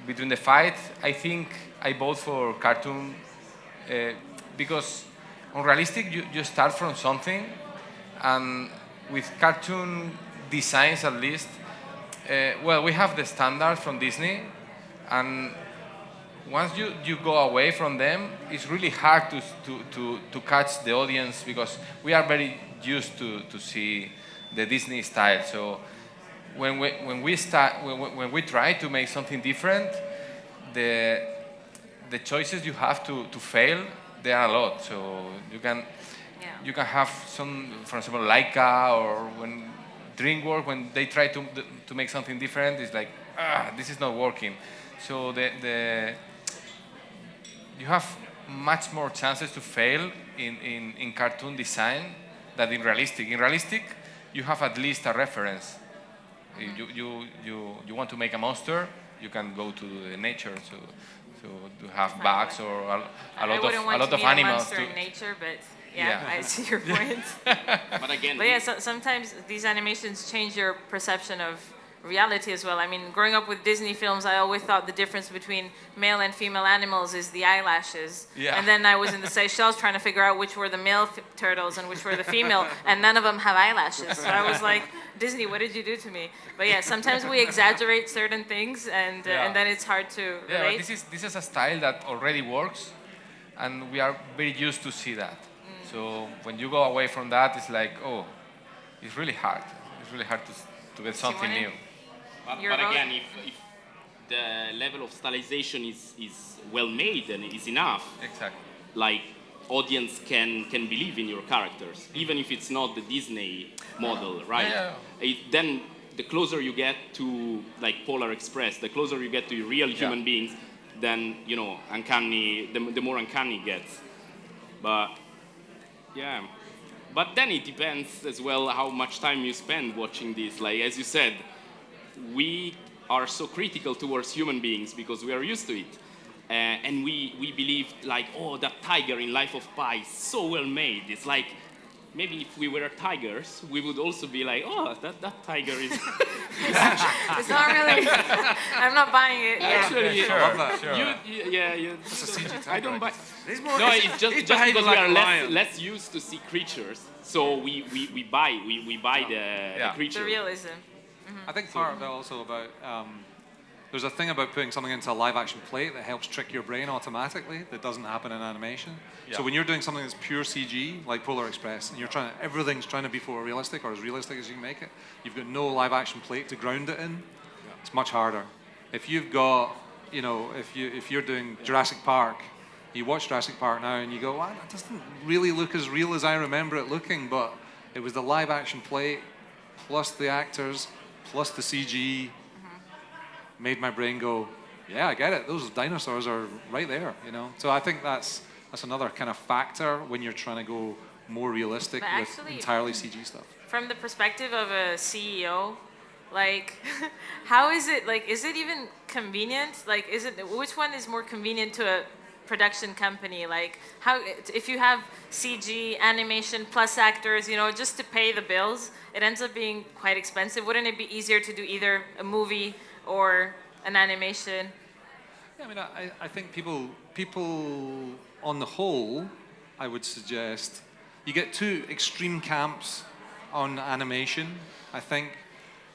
between the fight, I think I vote for cartoon because on realistic, you start from something, and with cartoon designs at least, we have the standard from Disney, and once you go away from them, it's really hard to catch the audience because we are very used to see the Disney style. So when we try to make something different, the choices you have to fail, there are a lot. So you can have some, for example, Laika or when DreamWorks, when they try to make something different, it's like, this is not working. So you have much more chances to fail in cartoon design than in realistic. In realistic, you have at least a reference. You want to make a monster, you can go to the nature. So to have bugs or a lot of animals. A monster in nature, but yeah, I see your point. But sometimes these animations change your perception of reality as well. I mean, growing up with Disney films, I always thought the difference between male and female animals is the eyelashes. Yeah. And then I was in the Seychelles trying to figure out which were the male turtles and which were the female, and none of them have eyelashes. So I was like, Disney, what did you do to me? But yeah, sometimes we exaggerate certain things, and then it's hard to relate. Yeah, but this is a style that already works, and we are very used to see that. So when you go away from that, it's like, it's really hard. It's really hard to get something new. But again, if the level of stylization is well made and is enough, exactly, like audience can believe in your characters, even if it's not the Disney model, right? Yeah. Then the closer you get to like Polar Express, the closer you get to real human beings, then uncanny. The more uncanny it gets. But yeah, but then it depends as well how much time you spend watching this. Like as you said, we are so critical towards human beings because we are used to it. And we believe like, that tiger in Life of Pi is so well made. It's like, maybe if we were tigers, we would also be like, that tiger is... It's not really... I'm not buying it. Actually, It's a CG tiger. I don't buy... It's just because like we are less used to see creatures, so we buy the creature. The realism. I think part of it also about there's a thing about putting something into a live action plate that helps trick your brain automatically that doesn't happen in animation. So when you're doing something that's pure CG, like Polar Express, and everything's trying to be photorealistic or as realistic as you can make it, you've got no live action plate to ground it in. It's much harder. If you've got, if you're doing Jurassic Park, you watch Jurassic Park now and you go, well, that doesn't really look as real as I remember it looking, but it was the live action plate plus the actors plus the CG made my brain go, yeah, I get it. Those dinosaurs are right there, So I think that's another kind of factor when you're trying to go more realistic with entirely CG stuff. From the perspective of a CEO, like, how is it, like, is it even convenient? Like, which one is more convenient to a production company? Like, how, if you have CG, animation, plus actors, just to pay the bills, it ends up being quite expensive. Wouldn't it be easier to do either a movie or an animation? Yeah, I mean, I think people on the whole, I would suggest, you get two extreme camps on animation, I think,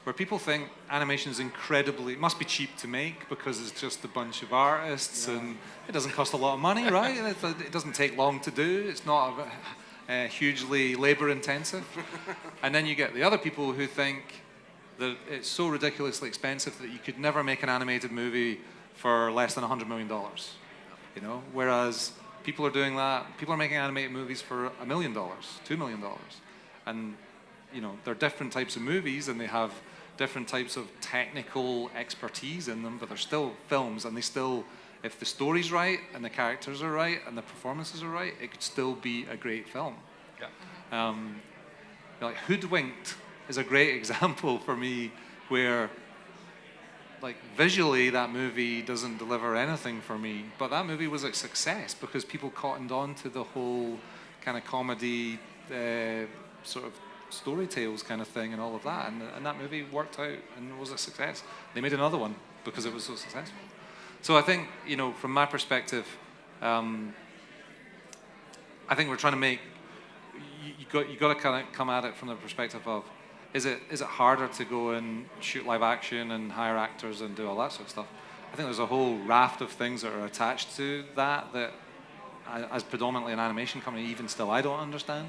where people think animation is it must be cheap to make because it's just a bunch of artists and it doesn't cost a lot of money, right? It doesn't take long to do. It's not hugely labor intensive. And then you get the other people who think that it's so ridiculously expensive that you could never make an animated movie for less than $100 million. Whereas people are doing that. People are making animated movies for $1 million, $2 million, and they're different types of movies, and they have different types of technical expertise in them, but they're still films, and they still, if the story's right and the characters are right and the performances are right, it could still be a great film. Yeah. Like Hoodwinked is a great example for me where, like, visually that movie doesn't deliver anything for me, but that movie was a success because people cottoned on to the whole kind of comedy sort of story tales kind of thing and all of that, and that movie worked out and was a success. They made another one because it was so successful. So I think, from my perspective, I think we're trying to make, you got to kind of come at it from the perspective of, is it harder to go and shoot live action and hire actors and do all that sort of stuff? I think there's a whole raft of things that are attached to that as predominantly an animation company, even still, I don't understand.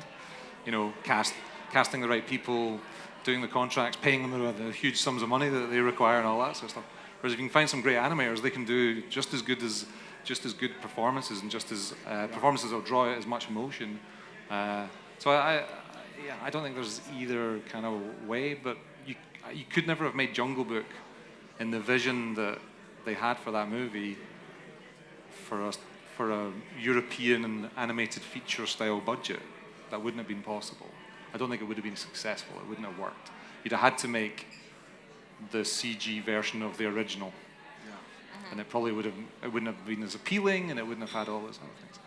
Casting the right people, doing the contracts, paying them the huge sums of money that they require and all that sort of stuff. Whereas if you can find some great animators, they can do just as good performances and just as performances that will draw out as much emotion. So I don't think there's either kind of way, but you could never have made Jungle Book in the vision that they had for that movie for a European and animated feature style budget. That wouldn't have been possible. I don't think it would have been successful. It wouldn't have worked. You'd have had to make the CG version of the original, and it wouldn't have been as appealing, and it wouldn't have had all those other things.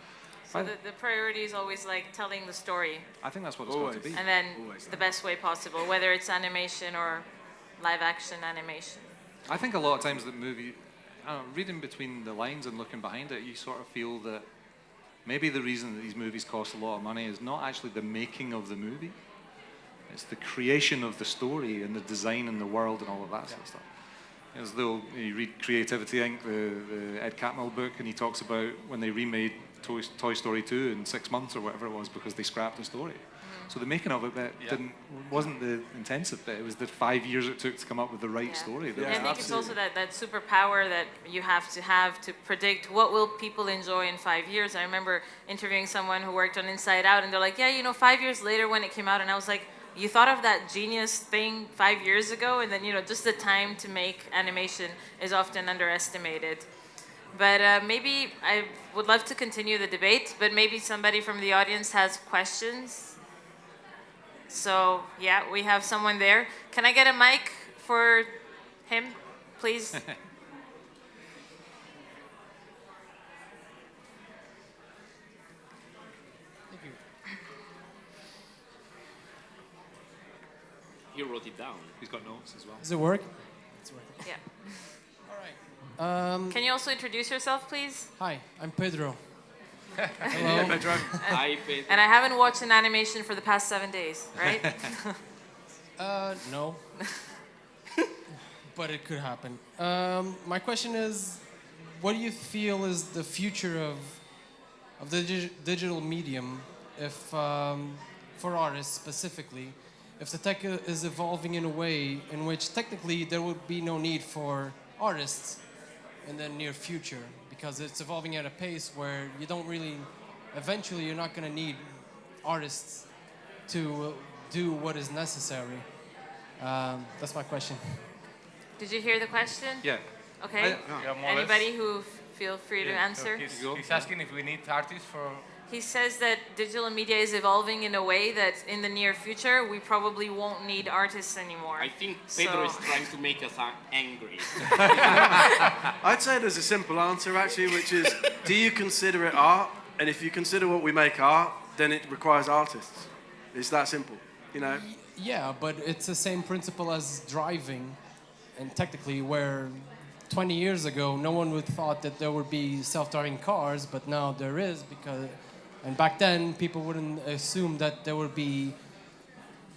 So the priority is always like telling the story. I think that's what it's got to be. And then the best way possible, whether it's animation or live action animation. I think a lot of times that reading between the lines and looking behind it, you sort of feel that maybe the reason that these movies cost a lot of money is not actually the making of the movie. It's the creation of the story and the design in the world and all of that sort of stuff. As though you read Creativity Inc., the Ed Catmull book, and he talks about when they remade Toy Story 2 in 6 months or whatever it was because they scrapped the story. So the making of it wasn't the intensive bit. It was the 5 years it took to come up with the right story. I think it's also that superpower that you have to predict what will people enjoy in 5 years. I remember interviewing someone who worked on Inside Out, and they're like, 5 years later when it came out, and I was like, you thought of that genius thing 5 years ago? And then, just the time to make animation is often underestimated. But maybe I would love to continue the debate, but maybe somebody from the audience has questions. So, we have someone there. Can I get a mic for him, please? He wrote it down. He's got notes as well. Does it work? It's working. Yeah. All right. Can you also introduce yourself, please? Hi, I'm Pedro. Hello, Pedro. Hi, Pedro. And I haven't watched an animation for the past 7 days, right? No. but it could happen. My question is, what do you feel is the future of the digital medium, if for artists specifically, if the tech is evolving in a way in which technically there would be no need for artists in the near future, because it's evolving at a pace where you don't really, eventually you're not going to need artists to do what is necessary. That's my question. Did you hear the question? Yeah. Okay. Yeah, more or less. Anybody who feel free to answer? He's asking if we need artists for... He says that digital media is evolving in a way that in the near future we probably won't need artists anymore. I think Pedro is trying to make us angry. I'd say there's a simple answer actually, which is, do you consider it art? And if you consider what we make art, then it requires artists. It's that simple, you know? Yeah, but it's the same principle as driving, and technically where 20 years ago no one would thought that there would be self-driving cars, but now there is, because, and back then people wouldn't assume that there would be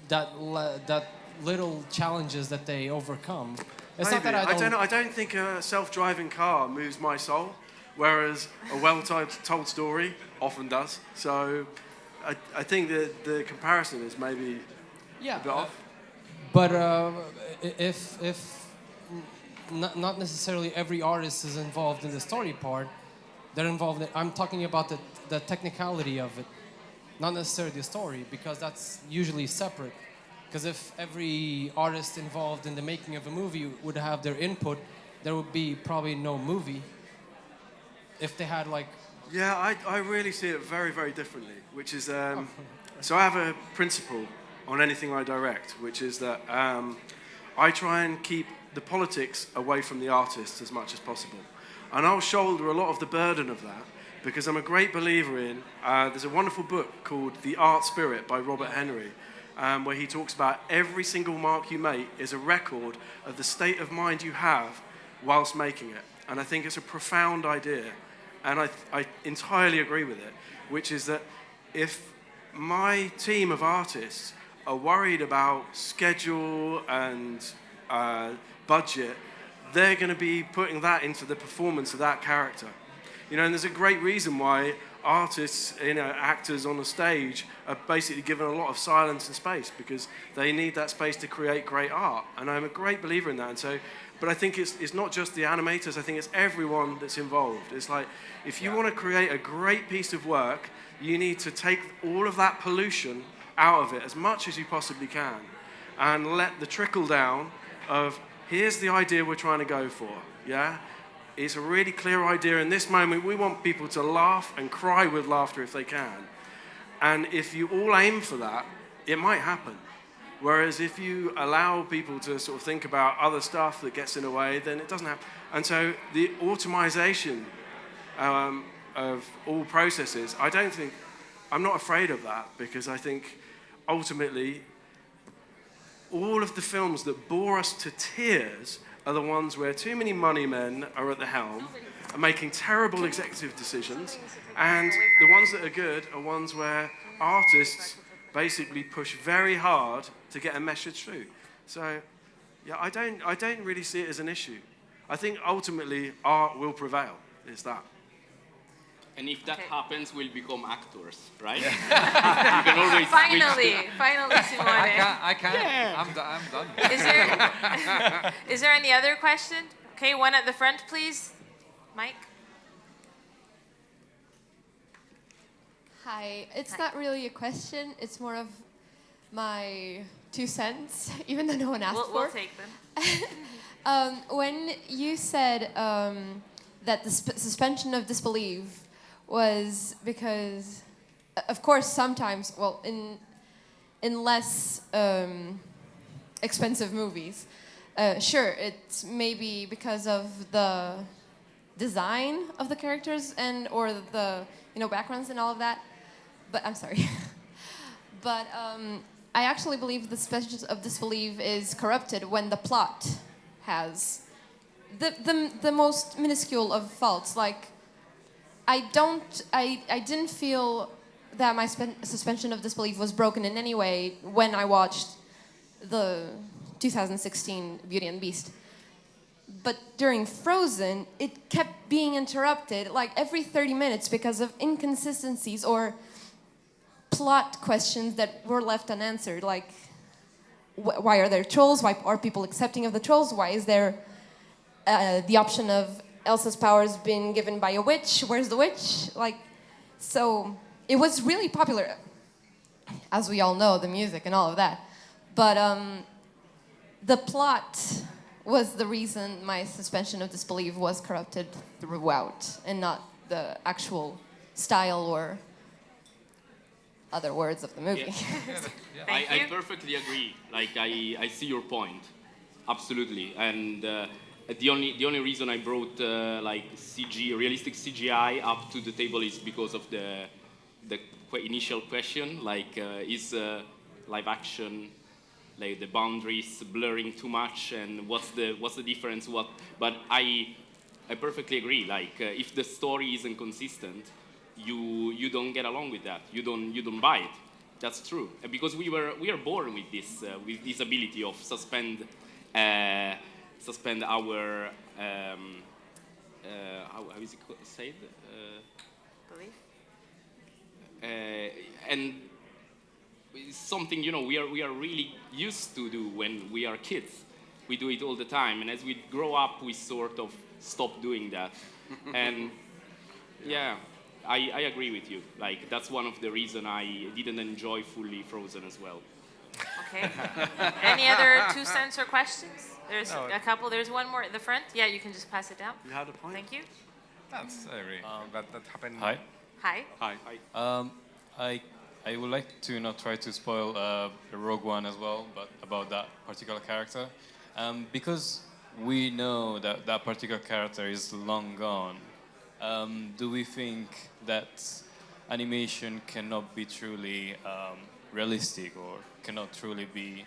that little challenges that they overcome. It's not that I don't think a self-driving car moves my soul, whereas a well-told story often does. So I think that the comparison is maybe a bit off. But if not necessarily every artist is involved in the story part, they're involved. I'm talking about the technicality of it, not necessarily the story, because that's usually separate. Because if every artist involved in the making of a movie would have their input, there would be probably no movie. If they had like... Yeah, I really see it very, very differently, which is... so I have a principle on anything I direct, which is that I try and keep the politics away from the artists as much as possible. And I'll shoulder a lot of the burden of that, because I'm a great believer in... there's a wonderful book called The Art Spirit by Robert Henry, where he talks about every single mark you make is a record of the state of mind you have whilst making it. And I think it's a profound idea, and I entirely agree with it, which is that if my team of artists are worried about schedule and budget, they're going to be putting that into the performance of that character. You know, and there's a great reason why artists, you know, actors on the stage are basically given a lot of silence and space, because they need that space to create great art. And I'm a great believer in that. And so, but I think it's not just the animators, I think it's everyone that's involved. It's like, if you want to create a great piece of work, you need to take all of that pollution out of it as much as you possibly can, and let the trickle down of, here's the idea we're trying to go for, yeah? It's a really clear idea. In this moment, we want people to laugh and cry with laughter if they can. And if you all aim for that, it might happen. Whereas if you allow people to sort of think about other stuff that gets in the way, then it doesn't happen. And so the automation of all processes, I'm not afraid of that, because I think ultimately all of the films that bore us to tears are the ones where too many money men are at the helm, are making terrible executive decisions, and the ones that are good are ones where artists basically push very hard to get a message through. So, yeah, I don't really see it as an issue. I think ultimately art will prevail. It's that. And if that happens, we'll become actors, right? You can always Finally, Simone. I can't. Yeah. I'm done. Is there any other question? Okay, one at the front, please. Mike? Hi. It's not really a question. It's more of my 2 cents, even though no one asked for. We'll take them. When you said that the suspension of disbelief was because, of course, sometimes, well, in less expensive movies, sure, it's maybe because of the design of the characters or the backgrounds and all of that. But I'm sorry. But I actually believe the suspension of disbelief is corrupted when the plot has the most minuscule of faults. Like, I didn't feel that my suspension of disbelief was broken in any way when I watched the 2016 Beauty and the Beast. But during Frozen, it kept being interrupted like every 30 minutes because of inconsistencies or plot questions that were left unanswered. Like, why are there trolls? Why are people accepting of the trolls? Why is there the option of Elsa's powers being given by a witch? Where's the witch? Like, so it was really popular, as we all know, the music and all of that. But the plot was the reason my suspension of disbelief was corrupted throughout, and not the actual style or other words of the movie. Thank I you. perfectly agree. Like I see your point, absolutely. And the only reason I brought like realistic CGI up to the table is because of the initial question, like is live action, like the boundaries blurring too much, and what's the difference? But I perfectly agree. Like if the story isn't consistent, you don't get along with that. You don't buy it. That's true. Because we are born with this ability of suspend our how is it said? Belief? And it's something we are really used to do when we are kids. We do it all the time, and as we grow up, we sort of stop doing that. And yeah, I agree with you. Like that's one of the reasons I didn't enjoy fully Frozen as well. Okay. Any other 2 cents or questions? There's a couple. There's one more at the front. Yeah, you can just pass it down. You had a point. Thank you. That's agree. That happened. Hi. Hi. Hi. I would like to not try to spoil Rogue One as well, but about that particular character, because we know that that particular character is long gone. Do we think that animation cannot be truly realistic or cannot truly be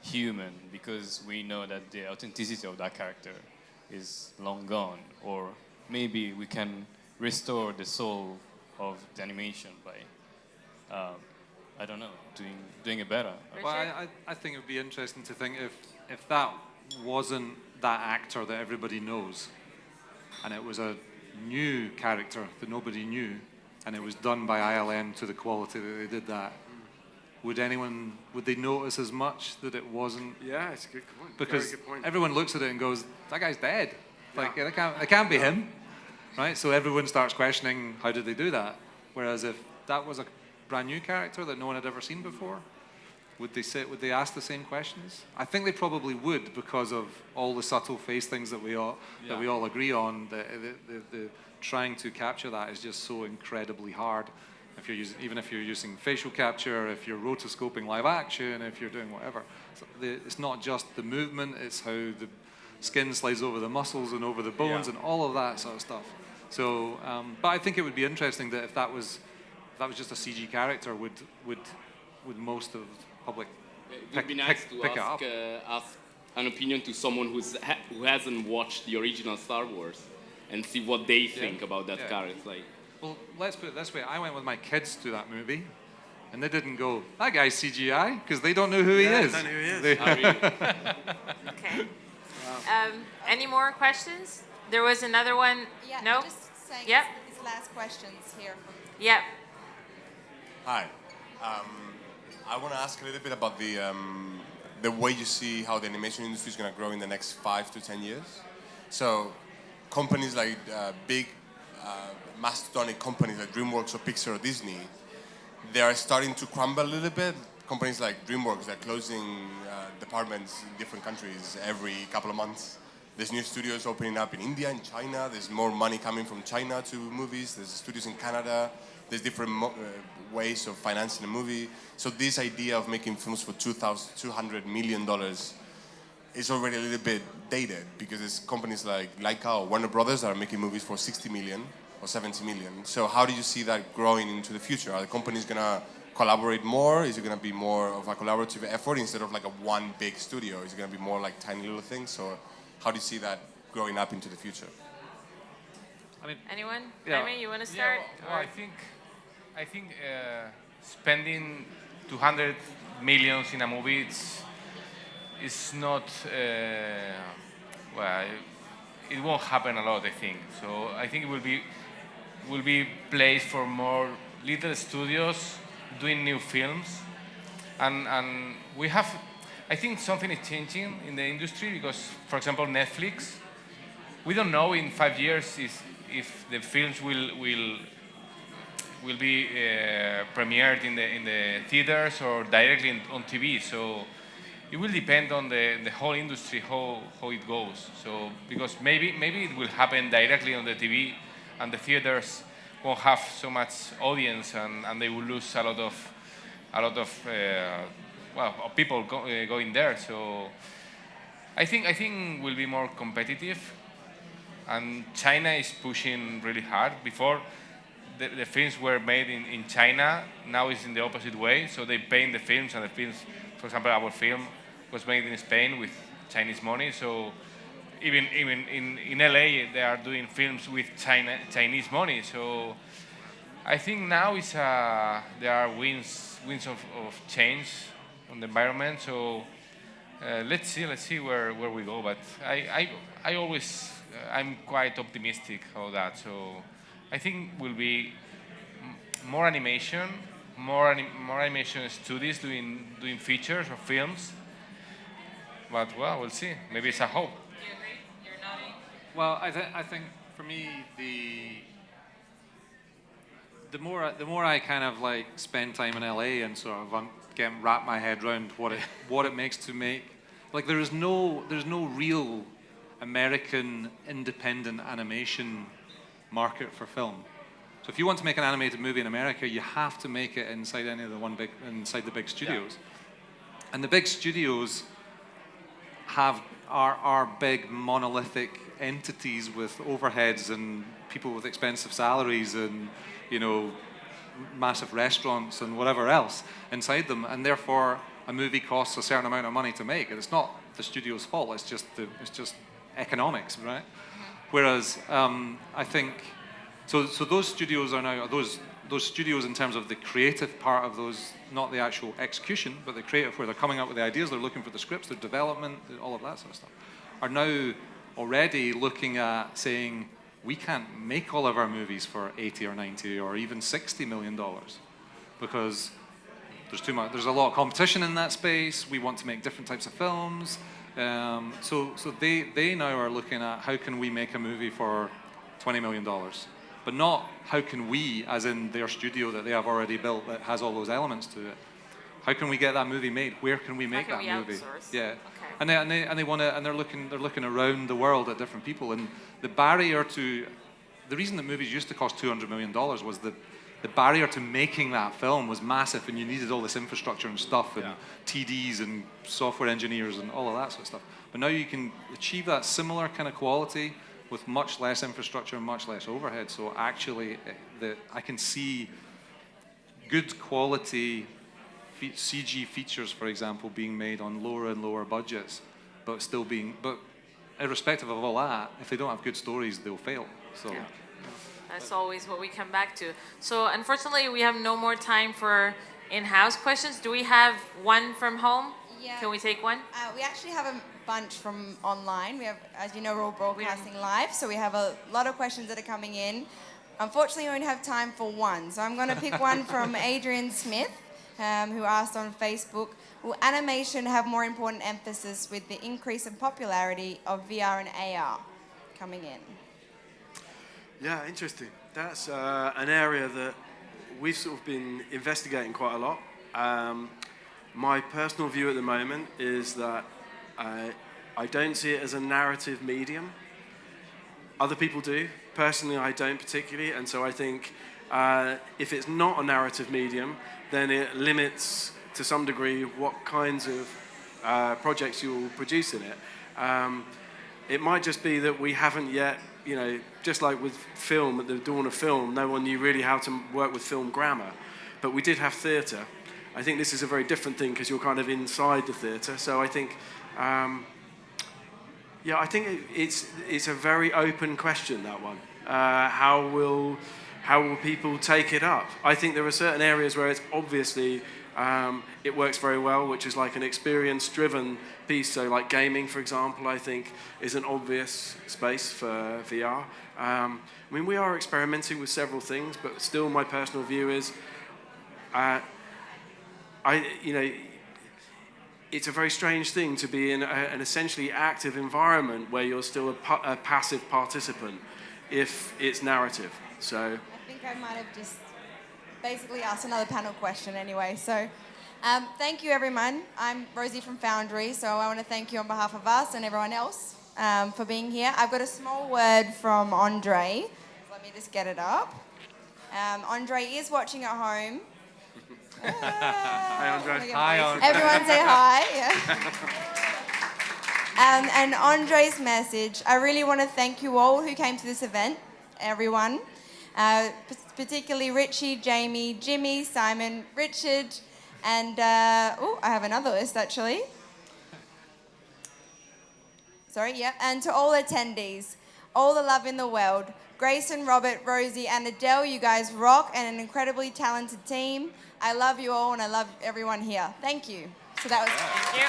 human because we know that the authenticity of that character is long gone? Or maybe we can restore the soul of the animation by, I don't know, doing it better. Well, I think it would be interesting to think if that wasn't that actor that everybody knows, and it was a new character that nobody knew, and it was done by ILM to the quality that they did that, would they notice as much that it wasn't? Yeah, it's a good point. Because Very good point. everyone looks at it and goes, that guy's dead. Like, it can't be him, right? So everyone starts questioning, how did they do that? Whereas if that was a brand new character that no one had ever seen before, would they ask the same questions? I think they probably would, because of all the subtle face things that we all agree on. The trying to capture that is just so incredibly hard. Even if you're using facial capture, if you're rotoscoping live action, if you're doing whatever, it's not just the movement; it's how the skin slides over the muscles and over the bones and all of that sort of stuff. So, but I think it would be interesting that if that was just a CG character, would most of the public It would be nice to pick it up? ask an opinion to someone who hasn't watched the original Star Wars and see what they think about that character. Like, well, let's put it this way. I went with my kids to that movie, and they didn't go, that guy's CGI, because they don't know who he is. They don't know who he is. I really, Okay. Any more questions? There was another one. Yeah, No? I'm just saying Yep. it's last questions here. Yep. Hi. I want to ask a little bit about the way you see how the animation industry is going to grow in the next 5 to 10 years. So companies like big mastodonic companies like DreamWorks or Pixar or Disney, they are starting to crumble a little bit. Companies like DreamWorks are closing departments in different countries every couple of months. There's new studios opening up in India and China. There's more money coming from China to movies. There's studios in Canada. There's different ways of financing a movie. So this idea of making films for $200 million is already a little bit dated, because there's companies like Laika or Warner Brothers that are making movies for 60 million or 70 million. So how do you see that growing into the future? Are the companies going to collaborate more? Is it going to be more of a collaborative effort instead of like a one big studio? Is it going to be more like tiny little things? Or how do you see that growing up into the future? I mean, Anyone? Yeah. Jaime, you want to start? Well, I think spending 200 millions in a movie, it's not well. it won't happen a lot, I think. So I think it will be place for more little studios doing new films, and we have. I think something is changing in the industry because, for example, Netflix. We don't know in 5 years if the films will be premiered in the theaters or directly on TV. So it will depend on the whole industry how it goes. So because maybe it will happen directly on the TV, and the theaters won't have so much audience, and they will lose a lot of people going there. So I think will be more competitive, and China is pushing really hard. Before the films were made in China, now it's in the opposite way. So they paint the films, and the films, for example, our film was made in Spain with Chinese money. So even in LA, they are doing films with Chinese money. So I think now there are winds of change on the environment. So let's see where we go. But I always I'm quite optimistic about that. So I think will be more animation, more animation studios doing features or films. But well, we'll see. Maybe it's a hope. Do you agree? You're nodding. Well, I think for me the more I kind of like spend time in LA and sort of wrap my head around what it makes to make, like there's no real American independent animation market for film. So if you want to make an animated movie in America, you have to make it inside inside the big studios. Yeah. And the big studios are big monolithic entities with overheads and people with expensive salaries and, you know, massive restaurants and whatever else inside them, and therefore a movie costs a certain amount of money to make, and it's not the studio's fault. It's just economics, right? Whereas I think so those studios are now those studios in terms of the creative part of those, not the actual execution, but the creative, where they're coming up with the ideas, they're looking for the scripts, their development, all of that sort of stuff, are now already looking at saying, we can't make all of our movies for 80 or 90 or even $60 million because there's too much. There's a lot of competition in that space. We want to make different types of films. So they now are looking at how can we make a movie for $20 million, but not how can we, as in their studio that they have already built that has all those elements to it. How can we get that movie made? Where can we make that movie? Outsource? Yeah. Okay. And they want to, and they're looking around the world at different people, and the barrier to, the reason that movies used to cost $200 million was the barrier to making that film was massive, and you needed all this infrastructure and stuff, and TDs and software engineers and all of that sort of stuff. But now you can achieve that similar kind of quality with much less infrastructure and much less overhead. So actually, I can see good quality CG features, for example, being made on lower and lower budgets, but irrespective of all that, if they don't have good stories, they'll fail. So. Yeah. That's always what we come back to. So unfortunately, we have no more time for in-house questions. Do we have one from home? Yeah. Can we take one? We actually have a bunch from online. We have, as you know, we're all broadcasting live, so we have a lot of questions that are coming in. Unfortunately, we only have time for one, so I'm going to pick one from Adrian Smith, who asked on Facebook, will animation have more important emphasis with the increase in popularity of VR and AR coming in? Yeah, interesting. That's an area that we've sort of been investigating quite a lot. My personal view at the moment is that I don't see it as a narrative medium. Other people do. Personally, I don't particularly, and so I think if it's not a narrative medium, then it limits to some degree what kinds of projects you'll produce in it. It might just be that we haven't yet, you know, just like with film, at the dawn of film, no one knew really how to work with film grammar. But we did have theatre. I think this is a very different thing because you're kind of inside the theatre. So I think, I think it's a very open question, that one. How will people take it up? I think there are certain areas where it's obviously it works very well, which is like an experience-driven piece. So like gaming, for example, I think is an obvious space for VR. I mean, we are experimenting with several things, but still my personal view is, it's a very strange thing to be in an essentially active environment where you're still a passive participant if it's narrative. So I think I might have just basically asked another panel question anyway. So thank you, everyone. I'm Rosie from Foundry, so I want to thank you on behalf of us and everyone else for being here. I've got a small word from Andre. Let me just get it up. Andre is watching at home. Hi, Andre. Hi, Andre. Everyone say hi. Yeah. And Andre's message, I really want to thank you all who came to this event, everyone. Particularly Richie, Jamie, Jimmy, Simon, Richard, and I have another list actually. Sorry, yeah. And to all attendees, all the love in the world. Grayson, Robert, Rosie, and Adele, you guys rock, and an incredibly talented team. I love you all, and I love everyone here. Thank you. So that was. Thank you.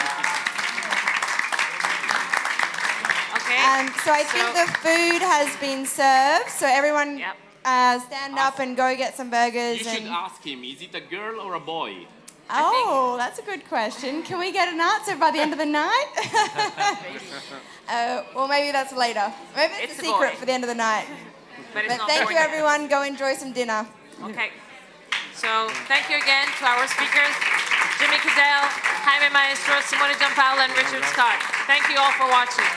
Okay. So I think the food has been served. So everyone, stand up and go get some burgers. You should ask him: is it a girl or a boy? Oh, that's a good question. Can we get an answer by the end of the night? Well, maybe that's later. Maybe it's a secret for the end of the night. But thank you, everyone. Go enjoy some dinner. Okay. So thank you again to our speakers, Jimmy Kiddell, Jaime Maestro, Simone Giampaolo, and Richard Scott. Thank you all for watching.